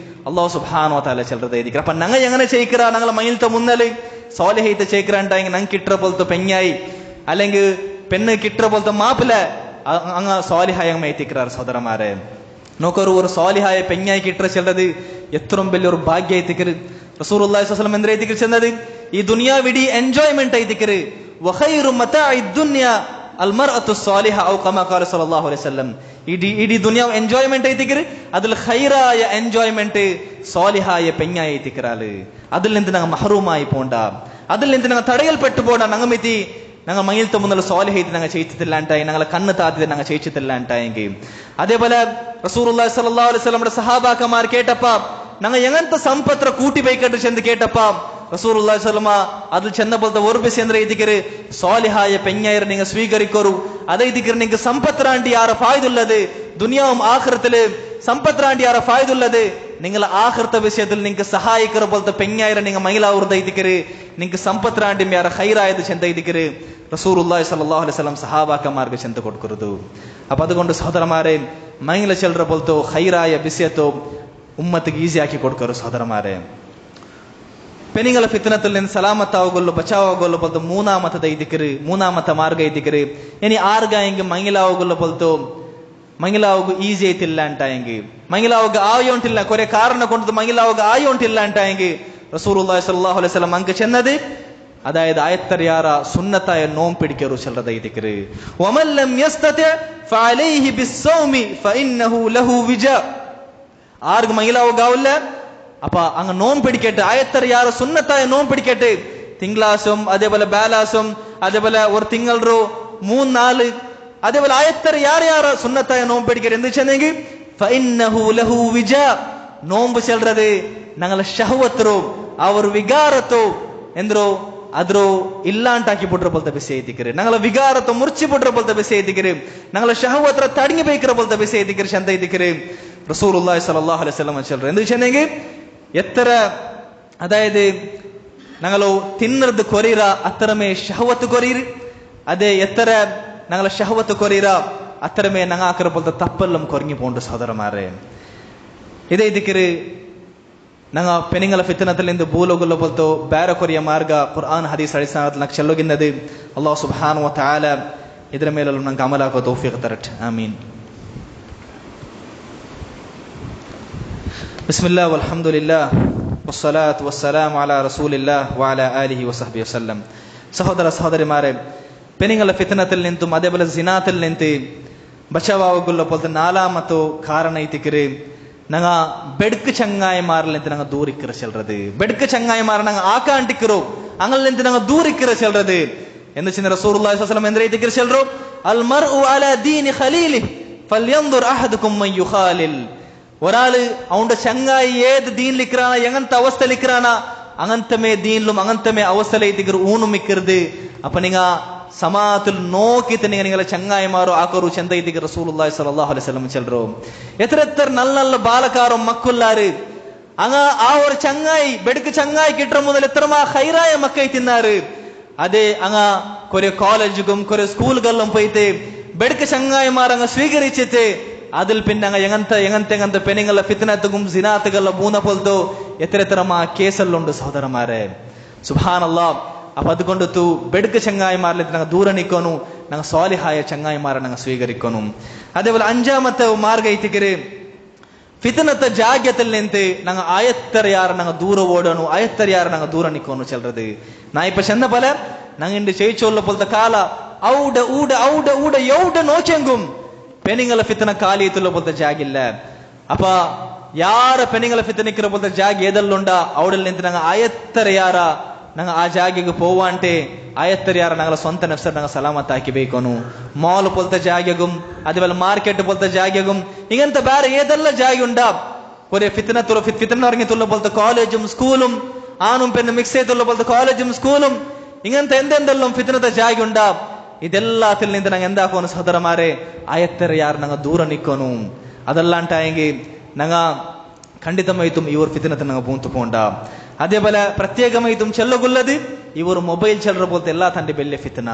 അല്ലാഹു സുബ്ഹാനഹു വ തആല ചെല്ലറത് എഴുതിക്കറ അപ്പൊ ഞങ്ങൾ എങ്ങനെ ചെയ്യിക്കറ ഞങ്ങൾ മയിൽത്തെ മുന്നല് സ്വാലിഹൈത്തെ ചെയ്യിക്കറാണ്ടായെങ്കിൽ ഞങ്ങൾ കിട്ടറ പോലത്തെ പെഞ്ഞായി അല്ലെങ്കിൽ പെണ്ണ് കിട്ടറ പോലത്തെ മാപ്പില അങ്ങ സ്വാലിഹായ എത്തിക്കറാറ് സഹോദരന്മാരെ നോക്കൊരു ഒരു സ്വാലിഹായ പെഞ്ഞായി കിട്ടറ ചെല്ലത് എത്രയും വലിയൊരു ഭാഗ്യ എത്തിക്കറ് റസൂലുള്ളാഹി സ്വല്ലല്ലാഹു അലൈഹി വസല്ലം എന്ത് എത്തിക്കറ് ചെന്നത് ഈ ദുനിയാവിടി എൻജോയ്മെന്റ് എത്തിക്കറ് വഖൈറു മതാഇ ദുനിയ അൽമർഅത്തു സ്വാലിഹ ഔ കമാ ഖാല സല്ലല്ലാഹു അലൈഹി വസല്ലം ഇടി ദുനിയാവ് എൻജോയ്മെന്റ് എത്തിക്കറ് അതിൽ ഖൈറായ എൻജോയ്മെന്റ് സ്വാലിഹായ പെഞ്ഞായി എത്തിക്കറാല് അതിൽ നിന്ന് ഞങ്ങൾ മഹറൂമായി പോണ്ട അതിൽ നിന്ന് ഞങ്ങൾ തടയൽപ്പെട്ടു പോണ്ട ഞങ്ങമിത്തി ഞങ്ങൾ മയിൽത്തെ മുന്നിൽ സ്വാലിഹൈത്ത് ഞങ്ങൾ ചെയ്യിച്ചിട്ടില്ല ഉണ്ടായി ഞങ്ങളെ കണ്ണ് താത്തി ഞങ്ങൾ ചെയ്യിച്ചിട്ടില്ല ഉണ്ടായെങ്കിൽ അതേപോലെ റസൂലുള്ളാഹി സ്വല്ലല്ലാഹു അലൈഹി വസല്ലമയുടെ സഹാബാക്കന്മാർ കേട്ടപ്പ ഞങ്ങൾ എങ്ങനത്തെ സമ്പത്ര കൂട്ടി പോയിക്കട്ടെ ചെന്ന് കേട്ടപ്പ റസൂലുള്ളാഹി സ്വല്ലമ അതിൽ ചെന്നപ്പോഴത്തെ ഒരു ബിസിന്ദ്ര ഇതിക്കര് സ്വാലിഹായ പെഞ്ഞായർ നിങ്ങൾ സ്വീകരിക്കൂ അതേ ഇതിക്കര് നിങ്ങൾക്ക് സമ്പത്രാണ്ടി ആര ഫായതുള്ളത് ദുനിയാവും ആഖിറത്തില് സമ്പത്രാണ്ടി ആര ഫായതുള്ളത് നിങ്ങൾ ആഖിറത്തെ വിഷയത്തിൽ നിങ്ങൾക്ക് സഹായിക്കറ പോലത്തെ പെഞ്ഞായർ നിങ്ങൾ മൈലാവൃത ഇതിക്കര് നിങ്ങൾക്ക് സമ്പത്രാണ്ടി ആര ഹൈറായത് ചെന്ത ഇതിക്കര് റസൂലുള്ളാഹി സ്വല്ലല്ലാഹു അലൈഹി വസല്ലം സഹാബാക്കന്മാർക്ക് ചെന്ത കൊടുക്കരുത് അപ്പൊ അതുകൊണ്ട് സഹോദരന്മാരെ മൈല ചെല്ലറ പോലത്തോ ഹൈറായ വിഷയത്തോ ഉമ്മത്തിക്ക് ഈസി ആക്കി കൊടുക്കരു സഹോദരന്മാരെ പെനിങ്ങള ഫിത്നത്തിൽ നിന്ന് സലാമത്താവുകൊള്ളു ബച്ചാവുകൊള്ളു പോലത്തെ മൂന്നാമത്തെ ഇതിക്കര് മൂന്നാമത്തെ മാർഗ ഇതിക്കര് ഇനി ആർഗായെങ്കിൽ മങ്ങിലാവുകൊള്ളു പോലത്തോ മങ്ങിലാവുക ಈಜಿ ಐತಿಲ್ಲ ಅಂಟಾಯಂಗಿ ಮಗಿಲಾವುಗ ಆಯೋಂಟಿಲ್ಲ ಕೊರೆ ಕಾರಣ ಕೊಂಡದು ಮಗಿಲಾವುಗ ಆಯೋಂಟಿಲ್ಲ ಅಂಟಾಯಂಗಿ റസൂലുള്ളാഹി സ്വല്ലല്ലാഹു അലൈഹി വസല്ലം അങ്ക് ചെന്നത് അതായത് ആയത്തറിയാറ സുന്നത്തായ നോം പിടിക്കറു ചെല്ലത ഇതിക്കര് വമൻ ലം യസ്തതി ഫഅലൈഹി ബിസ്സൗമി ഫഇന്നഹു ലഹു വിജാ ആർഗ് മങ്ങിലാവുകാവില്ല അപ്പൊ അങ്ങ് നോം പിടിക്കട്ടെ ആയത്തറിയാറ സുന്നത്തായ നോം പിടിക്കട്ടെ തിങ്കളാസും അതേപോലെ ബാലാസും അതേപോലെ ഒരു തിങ്കളറു 3-4 അതേപോലെ ആയത്തറി ಯಾರ್ಯಾರ സുന്നത്തായ നോമ്പ് പിടിക്കട്ടെ എന്ത് ചെന്നെങ്കിൽ ഫഇന്നഹു ലഹു വിജാ നോമ്പ് ചെല്ലறது ഞങ്ങളെ ಶಹವತರು ಅವರ ವಿಗಾರತೋ ಎಂದ್ರೋ ಅದ್ರೋ ಇಲ್ಲಾಂಟಾಕಿ ಬಿಟ್ರ ಬೋಲ್ತ ಬಿಸಿ ಐತಿಕರಿ ഞങ്ങളെ ವಿಗಾರತೋ ಮುರ್ಚಿ ಬಿಟ್ರ ಬೋಲ್ತ ಬಿಸಿ ಐತಿಕರಿ ഞങ്ങളെ ಶಹವತರ ತಡಗಿ ಬೇಕರ ಬೋಲ್ತ ಬಿಸಿ ಐತಿಕರಿ ಶಂತ ಐತಿಕರಿ റസൂലുള്ളാഹി സ്വല്ലല്ലാഹു അലൈഹി വസല്ലം ചെല്ലறது എന്ത് ചെന്നെങ്കിൽ എത്ര അതായത് ഞങ്ങളോ തിന്നறது കൊരീര അത്രമേ ಶಹವತ್ കൊരീര അതെ എത്ര ഞങ്ങളെ ಶಹವತ್ കൊരീര അത്രമേ ഞങ്ങ ആക്കര പോലത്തെ തപ്പെല്ലാം കുറഞ്ഞു പോണ്ട് സഹോദരന്മാരെ ഇതേ ഇതിക്കര് ഞങ്ങ പെനിങ്ങള ഫിത്നത്തിൽ നിന്ന് ഭൂലോകല്ല പോലത്തോ ಬೇರೆ ಕೊರಿಯ ಮಾರ್ಗ ഖുർആൻ ഹദീസ് അടിസ്ഥാനത്തിൽ നമുക്ക് ചെല്ലുന്നത് അല്ലാഹു സുബ്ഹാനഹു വ തആല ಇದರ ಮೇಲೆಲ್ಲ നമുക്ക് അമലാക്കോ തൗഫീഖ് തരട്ടെ ആമീൻ ബിസ്മില്ലാഹി വൽഹംദുലില്ലാഹ് വസ്സലാത്തു വസ്സലാമു അലാ റസൂലില്ലാഹ് വഅലാ ആലിഹി വസഹ്ബിഹി വസല്ലം സഹോദര സഹോദരിമാരെ പെനിങ്ങള ഫിത്നത്തിൽ നിന്നും അതേപോലെ സിനാത്തിൽ നിന്ന് ബച്ചാവാവുള്ള പോലത്തെ നാലാമത്തോ കാരണ ഇതിക്കര് ഞങ്ങ ബെടുക്ക് ചങ്ങായിമാരിൽ നിന്ന് ഞങ്ങൾ ദൂരിക്കറ ചെല്ലறது ബെടുക്ക് ചങ്ങായിമാർ ഞങ്ങൾ ആക്കാണ്ടിക്കറോ അങ്ങനെ നിന്ന് ഞങ്ങൾ ദൂരിക്കറ ചെല്ലறது എന്ന് വെച്ചാൽ റസൂലുള്ളാഹി സ്വല്ലല്ലാഹു അലൈഹി വസല്ലം എന്ത് ഇതിക്കര ചെല്ലറോ അൽ മർഉ അലാ ദീനി ഖലീലിഹി ഫൽയൻദുർ അഹദുകും മൻ യുഖാലിൽ ഒരാള് അവന്റെ ചങ്ങായി ഏത് ദീനിലിക്കറാന എങ്ങനത്തെ അവസ്ഥയിലിക്കറാന അങ്ങനത്തെ ദീനിലും അങ്ങനത്തെ അവസ്ഥയിലേക്ക് ഊണും മിക്കരുത് അപ്പൊ നിങ്ങ സമാത്തിൽ നോക്കിയിട്ട് നിങ്ങളെ ചങ്ങായിമാരോ ആക്കറു ചെന്ത ഇതിക്ക് റസൂലുള്ളാഹി സ്വല്ലല്ലാഹു അലൈഹി വസല്ലം ചെല്ലറോ എത്ര നല്ല ബാലക്കാരും മക്കുല്ലാര് അങ്ങ ആ ഒരു ചങ്ങായി ബെടുക്ക് ചങ്ങായി കിട്ടുന്ന മുതൽ എത്രമാ ഹൈറായ മക്കൈ തിന്നാറ് അതെ അങ്ങ കുറെ കോളേജും കുറെ സ്കൂളുകളിലും പോയിട്ട് ബെടുക്ക് ചങ്ങായിമാർ അങ്ങ് സ്വീകരിച്ചിട്ട് അതിൽ പിന്നെ അങ്ങ് എങ്ങനത്തെ പെണ്ണുങ്ങളെ ഫിത്നത്തും സിനാത്തുകളെ മൂന്ന പോലത്തോ എത്രമാ കേസല്ലുണ്ട് സഹോദരന്മാരെ സുബ്ഹാനല്ലാഹ് അപ്പൊ അതുകൊണ്ട് ബെടുക്ക് ചങ്ങായിമാരിൽ ഞങ്ങൾ ദൂരെ നിൽക്കണു ഞങ്ങൾ സ്വാലിഹായ ചങ്ങായിമാരെ ഞങ്ങൾ സ്വീകരിക്കണം അതേപോലെ അഞ്ചാമത്തെ മാർഗ ഇതിക്കര് ഫിത്നത്തെ ജാഗ്യത്തിൽ നിന്ന് ഞങ്ങൾ ആയത്തറിയാറ് ഞങ്ങൾ ദൂരെ ഓടണു ആയത്തറിയാറ് ഞങ്ങൾ ദൂരെ നിൽക്കണു ചെല്ലறது நான் இப்ப சொன்ன போல நாங்க இந்த செய்ச்சொல்ல போலத்த கால ഔட ഊട ഔട ഊട യൗട നോച്ചെങ്കും പെണ്ണുങ്ങളെ ഫിത്ന കാലിയത്തുള്ള പോലത്തെ ജാഗില്ല അപ്പൊ ಯಾರ പെണ്ണുങ്ങളെ ഫിത്നക്കിற പോലത്തെ ജാഗ് ഏതെല്ലുണ്ട ഔടൽ നിന്ന് ഞങ്ങൾ ആയത്തറിയാറ ഞങ്ങൾ ആ ಜಾಗಿಗೆ പോവാಂಟೆ ಆಯತ್ತರಿಯಾರ ഞങ്ങളെ ಸ್ವಂತ ನಫ್ಸರ್ ഞങ്ങൾ സലാമത്ത് ആക്കിಬೇಕನು ಮಾಲ್ പോലത്തെ ಜಾಗയും അതുപോലെ മാർക്കറ്റ് പോലത്തെ ಜಾಗയും ഇങ്ങനത്തെ ಬೇರೆ ഏതെല്ലാം ಜಾಗ ഉണ്ടാ ഒരേ ഫിത്ന ഇറങ്ങിത്തുള്ള പോലത്തെ കോളേജും സ്കൂളും ആണും പെണ്ണും മിക്സ് ചെയ്തുള്ള പോലത്തെ കോളേജും സ്കൂളും ഇങ്ങനത്തെ എന്തെന്തെല്ലാം ഫിത്നത്തെ ಜಾಗ ഉണ്ടാ ഇതെല്ലാത്തിൽ നിന്ന് ഞങ്ങൾ എന്താക്കോನು സഹോദരന്മാരെ ആയത്തറിയാർ ഞങ്ങൾ ദൂരെ നിൽക്കണു അതല്ലാണ്ടായെങ്കിൽ ഞങ്ങൾ ಖಂಡಿತമായിട്ടും ഈ ഒരു ഫിത്നത്തെ ഞങ്ങൾ പൂന്തു പോണ്ട അതേപോലെ പ്രത്യേകമായിട്ടും ചെല്ലുകൊള്ളത് ഈ ഒരു മൊബൈൽ ചെല്ലറ പോലത്തെ എല്ലാ തന്റെ വലിയ ഫിത്ന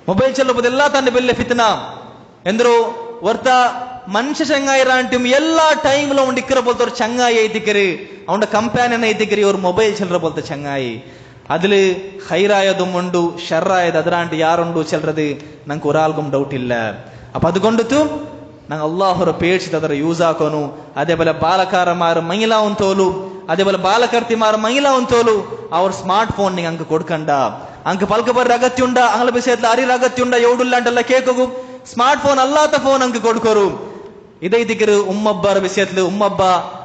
മൊബൈൽ ചെല്ലറ പോലത്തെ എല്ലാ തന്റെ വലിയ ഫിത്ന ಎಂದ್ರು ವರ್ತ ಮನುಷ್ಯ ಚಂಗಾಯಿ ರಾಂಟಿಮ್ ಎಲ್ಲಾ ಟೈಮ್ಲ ಅವ್ನು ಇಕ್ಕರ ಬೋಲ್ತ ಅವ್ರು ಚಂಗಾಯಿ ಐತಿಕರಿ ಅವನ ಕಂಪ್ಯಾನಿಯನ್ ಐತಿಕರಿ ಅವ್ರು ಮೊಬೈಲ್ ಚೆಲ್ಲರ ಬೋಲ್ತ ಚಂಗಾಯಿ അതില് ഹൈറായതും ഉണ്ട് ഷർറായത് അതിരാണ്ട് യാറുണ്ടു ചെല്ലறது ഞങ്ങൾക്ക് ഒരാൾക്കും ഡൗട്ട് ഇല്ല അപ്പൊ അതുകൊണ്ടു ഞങ്ങൾ അള്ളാഹുര പേടിച്ചിട്ട് ಅದರ ಯೂಸ್ ಹಾಕೋನು അതേപോലെ ബാലക്കാരന്മാർ മങ്ങിലാവും തോലു അതേപോലെ ബാലಕರ್ತಿമാർ മങ്ങിലാവും തോലു അവർ സ്മാർട്ട് ഫോൺ നിങ്ങൾ അങ്ങ് കൊടുക്കണ്ട അങ്ങ് പൽക്കബർ അഗത്യുണ്ട അങ്ങളെ വിഷയത്തിൽ അറിയ അഗത്യുണ്ട എവിടില്ലാണ്ടല്ല കേൾക്കും സ്മാർട്ട് ഫോൺ അല്ലാത്ത ഫോൺ അങ്ങ് കൊടുക്കരു ഇതൈതിക്കര് ഉമ്മബ്ബർ വിഷയത്തിൽ ഉമ്മബ്ബ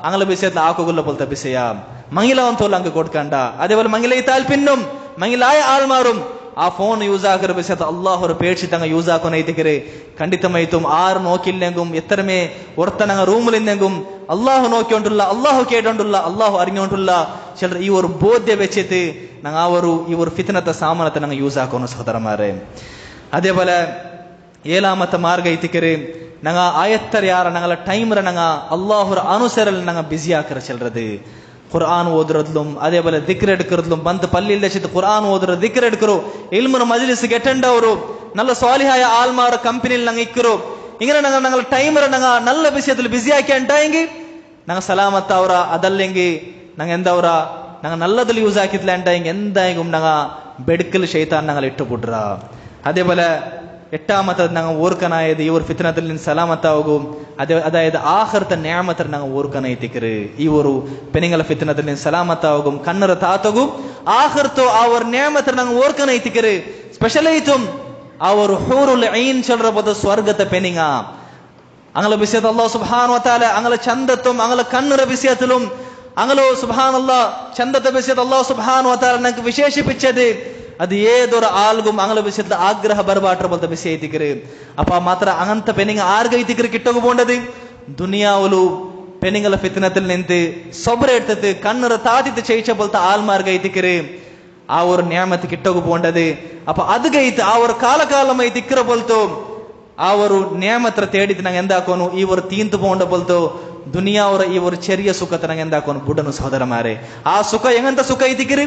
അങ്ങളെ വിഷയത്തിൽ ആക്കുകൊള്ള പോലത്തെ വിഷയ മങ്ങിലാവും തോൽ അങ്ങ് കൊടുക്കണ്ട അതേപോലെ മങ്ങിലൈത്താൽ പിന്നും മങ്ങിലായ ആൾമാറും ആ ഫോൺ യൂസ് ആക്കുന്ന വിഷയത്തിൽ അള്ളാഹുര പേടിച്ചിട്ട് അങ്ങ് യൂസ് ആക്കുന്ന ഇതിക്കര് ಖಂಡಿತമായിട്ടും ആറ് നോക്കില്ലെങ്കും എത്രമേ ഒർത്തനങ്ങ റൂമിലിന്നെങ്കും അള്ളാഹു നോക്കിക്കൊണ്ടുള്ള അള്ളാഹു കേട്ടോണ്ടുള്ള അള്ളാഹു അറിഞ്ഞോണ്ടുള്ള ചിലർ ഈ ഒരു ബോധ്യ വെച്ചിട്ട് ഞങ്ങൾ ആ ഒരു ഈ ഒരു ഫിത്നത്തെ സാമാനത്തെ ഞങ്ങൾ യൂസ് ആക്കുന്നു സഹോദരന്മാരെ അതേപോലെ ഏഴാമത്തെ മാർഗ ഇതിക്കര് ഞങ്ങൾ ആയത്തറിയാറ ഞങ്ങളെ ടൈമറ ഞങ്ങൾ അള്ളാഹുര അനുസരൽ ഞങ്ങൾ ബിസി ആക്കറ ചെല്ലறது ഖുർആൻ ഓതുറതിലും അതേപോലെ ദിക്ർ എടുക്കുന്നതിലും ಬಂದು പള്ളിയിൽ വെച്ചിട്ട് ഖുർആൻ ഓതുற ദിക്ർ എടുക്കറോ ഇൽമുന മജ്ലിസിಗೆ ಅಟೆಂಡ್ ಅವರು നല്ല സ്വാലിഹായ ആൾമാർ കമ്പനിയിൽ ഞങ്ങൾ ഇക്കറോ ഇങ്ങനെ ഞങ്ങൾ ടൈമറ ഞങ്ങൾ നല്ല വിഷയത്തിൽ ബിസി ആക്കി ഉണ്ടായെങ്കിൽ ഞങ്ങൾ സലാമത്ത് അവರ ಅದല്ലെങ്കിൽ ഞങ്ങൾ എന്താവರ நாங்கள் நல்லதில் யூஸ் ஆக்கிடலான்டா இங்கே எந்த இங்கும் நாங்கள் பெடுக்கல் ஷைத்தான் நாங்கள் இட்டு போட்டுறா. அதே போல எட்டாமத்தது நாங்கள் ஓர்க்கனாயது ಈ ಫಿತ್ನದಲ್ಲಿ ಸಲಾಮತ್ತಾಗು ಅದಾയത് ಆಖರ್ತ ನ್ಯಾಮತರ ನಾங்கள் ಓರ್ಕನೈತಿಕರು ಈ ஒரு பெண்கள ಫಿತ್ನದಲ್ಲಿ ಸಲಾಮತ್ತಾಗು ಕನ್ನರ ತಾತಗು ಆಖರ್ತೋ ಅವರ ನ್ಯಾಮತರ ನಾங்கள் ಓರ್ಕನೈತಿಕರು ಸ್ಪೆಷಲ್ ಐತುಂ ಅವರು ಹೂರುಲ್ ಐನ್ ಚಲ್ರಬದ ಸ್ವರ್ಗದ ಪೆನಿಂಗ ಅಂಗಲ ಬಿಸಿಯತ ಅಲ್ಲಾಹ್ ಸುಬ್ಹಾನಹು ವ ತಆಲ ಅಂಗಲ ಚಂದತುಂ ಅಂಗಲ ಕನ್ನರ ಬಿಸಿಯತಲುಂ ಅಂಗಲೋ ಸುಬ್ಹಾನಲ್ಲಾಹ್ ಚಂದತ ಬಿಸಿಯತ ಅಲ್ಲಾಹ್ ಸುಬ್ಹಾನಹು ವ ತಆಲ ನಂಗೆ ವಿಶೇಷಿಪಿಚ್ಚದೆ ಅದು ಏದೊರ ಆಲ್ಗುಂ ಅಂಗಲ ಬಿಸಿದ ಆಗ್ರಹ ಬರಬಾಟ್ರ ಬಲ್ತ ಬಿಸಿ ಐತಿಕರು ಅಪ್ಪ ಮಾತ್ರ ಅಂಗಂತ ಪೆನಿಂಗ ಆರ್ಗೈತಿಕರು ಕಿಟ್ಟೋಗು ಬೋಂಡದು ದುನಿಯಾವಲು ಪೆನಿಂಗಲ ಫಿತ್ನದಲ್ಲಿ ನಿಂತು ಸೊಬ್ರ ಇಡ್ತದೆ ಕಣ್ಣರ ತಾತಿತ್ತು ಚೈಚ ಬಲ್ತ ಆಲ್ಮಾರ್ಗ ಐತಿಕರು ಆ ஒரு ನ್ಯಾಮತ್ ಕಿಟ್ಟೋಗು ಬೋಂಡದು ಅಪ್ಪ ಅದ್ಗೈತು ಆ ஒரு ಕಾಲಕಾಲಮೈ ತಿಕ್ಕರ ಬಲ್ತು ಆ ஒரு ನ್ಯಾಮತ್ರ ತೇಡಿತು ನಂಗೆ ಎಂದಾಕೋನು ಈ ஒரு ತೀಂತು ಬೋಂಡ ಬಲ್ತು ದುನಿಯಾ ಅವರ ಈ ஒரு ಚೆರಿಯ ಸುಖತ ನಂಗೆ ಎಂದಾಕೋನು ಬುಡನು ಸಹೋದರ ಮಾರೆ ಆ ಸುಖ ಎಂಗಂತ ಸುಖ ಐತಿಕಿರಿ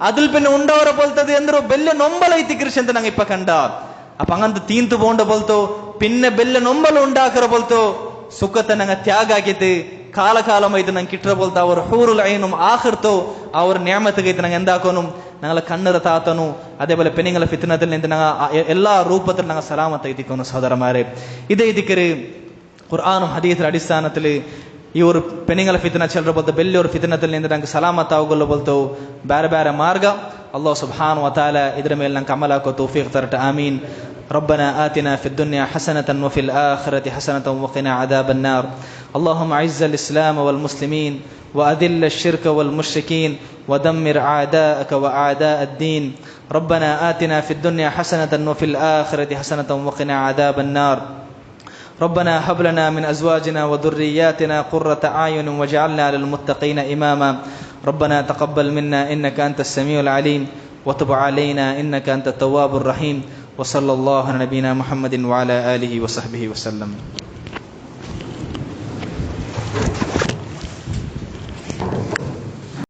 അതിൽ പിന്നെ ഉണ്ടവരെ പോലത്തത് എന്തൊരു ബെല്ല് നൊമ്പലൈത്തി കൃഷി ഞങ്ങൾ ഇപ്പൊ കണ്ട അപ്പൊ അങ്ങനത്തെ തീന്തു പോണ്ട പോലത്തോ പിന്നെ ബെല്ല് നൊമ്പല ഉണ്ടാക്കറ പോലത്തോ സുഖത്തെ ഞങ്ങൾ ത്യാഗാക്കിത്ത് കാലകാലമായിട്ട് ഞങ്ങൾ കിട്ടുന്ന പോലത്തെ അവർ ഹൂറുൽ ഐനും ആഖിർത്തോ അവർ ന്യാമത്തുകೈತೆ ഞങ്ങൾ എന്താക്കോനും ഞങ്ങളെ കണ്ണറ താത്തನು അതേപോലെ പെണ്ണുങ്ങളെ ഫിത്നത്തിൽ നിന്ന് ഞങ്ങൾ എല്ലാ രൂപത്തിൽ ഞങ്ങൾ സലാമത്തൈത്തിക്കുന്നു സഹോദരന്മാരെ ഇതേ ഇതിക്കര് ഖുർആനും ഹദീസിന്റെ അടിസ്ഥാനത്തിൽ ಈ ஒரு ಪೆನಿಂಗಲ ಫಿತ್ನ ಚಲ್ರ ಬಲ್ತ ಬೆಲ್ಲಿಯವ್ರ ಫಿತ್ನದಲ್ಲಿ ನಿಂದ ನಂಗೆ ಸಲಾಮತ್ ಆಗೋಲ್ಲ ಬಲ್ತು ಬೇರೆ ಬೇರೆ ಮಾರ್ಗ ಅಲ್ಲಾಹ್ ಸುಬ್ಹಾನಹು ವ ತಆಲಾ ಇದರ ಮೇಲೆ ನಂಗೆ ಅಮಲ ಹಾಕೋ ತೌಫೀಕ್ ತರಟ ಆಮೀನ್. ربنا آتنا في الدنيا حسنة وفي الآخرة حسنة وقنا عذاب النار. اللهم أعز الإسلام والمسلمين وأذل الشرك والمشركين ودمر أعداءك وأعداء الدين. ربنا آتنا في الدنيا حسنة وفي الآخرة حسنة وقنا عذاب النار. ربنا هب لنا من أزواجنا وذرياتنا قرة أعين واجعلنا للمتقين إماما. ربنا تقبل منا إنك أنت السميع العليم وتب علينا إنك أنت التواب الرحيم. وصلى الله على نبينا محمد وعلى آله وصحبه وسلم.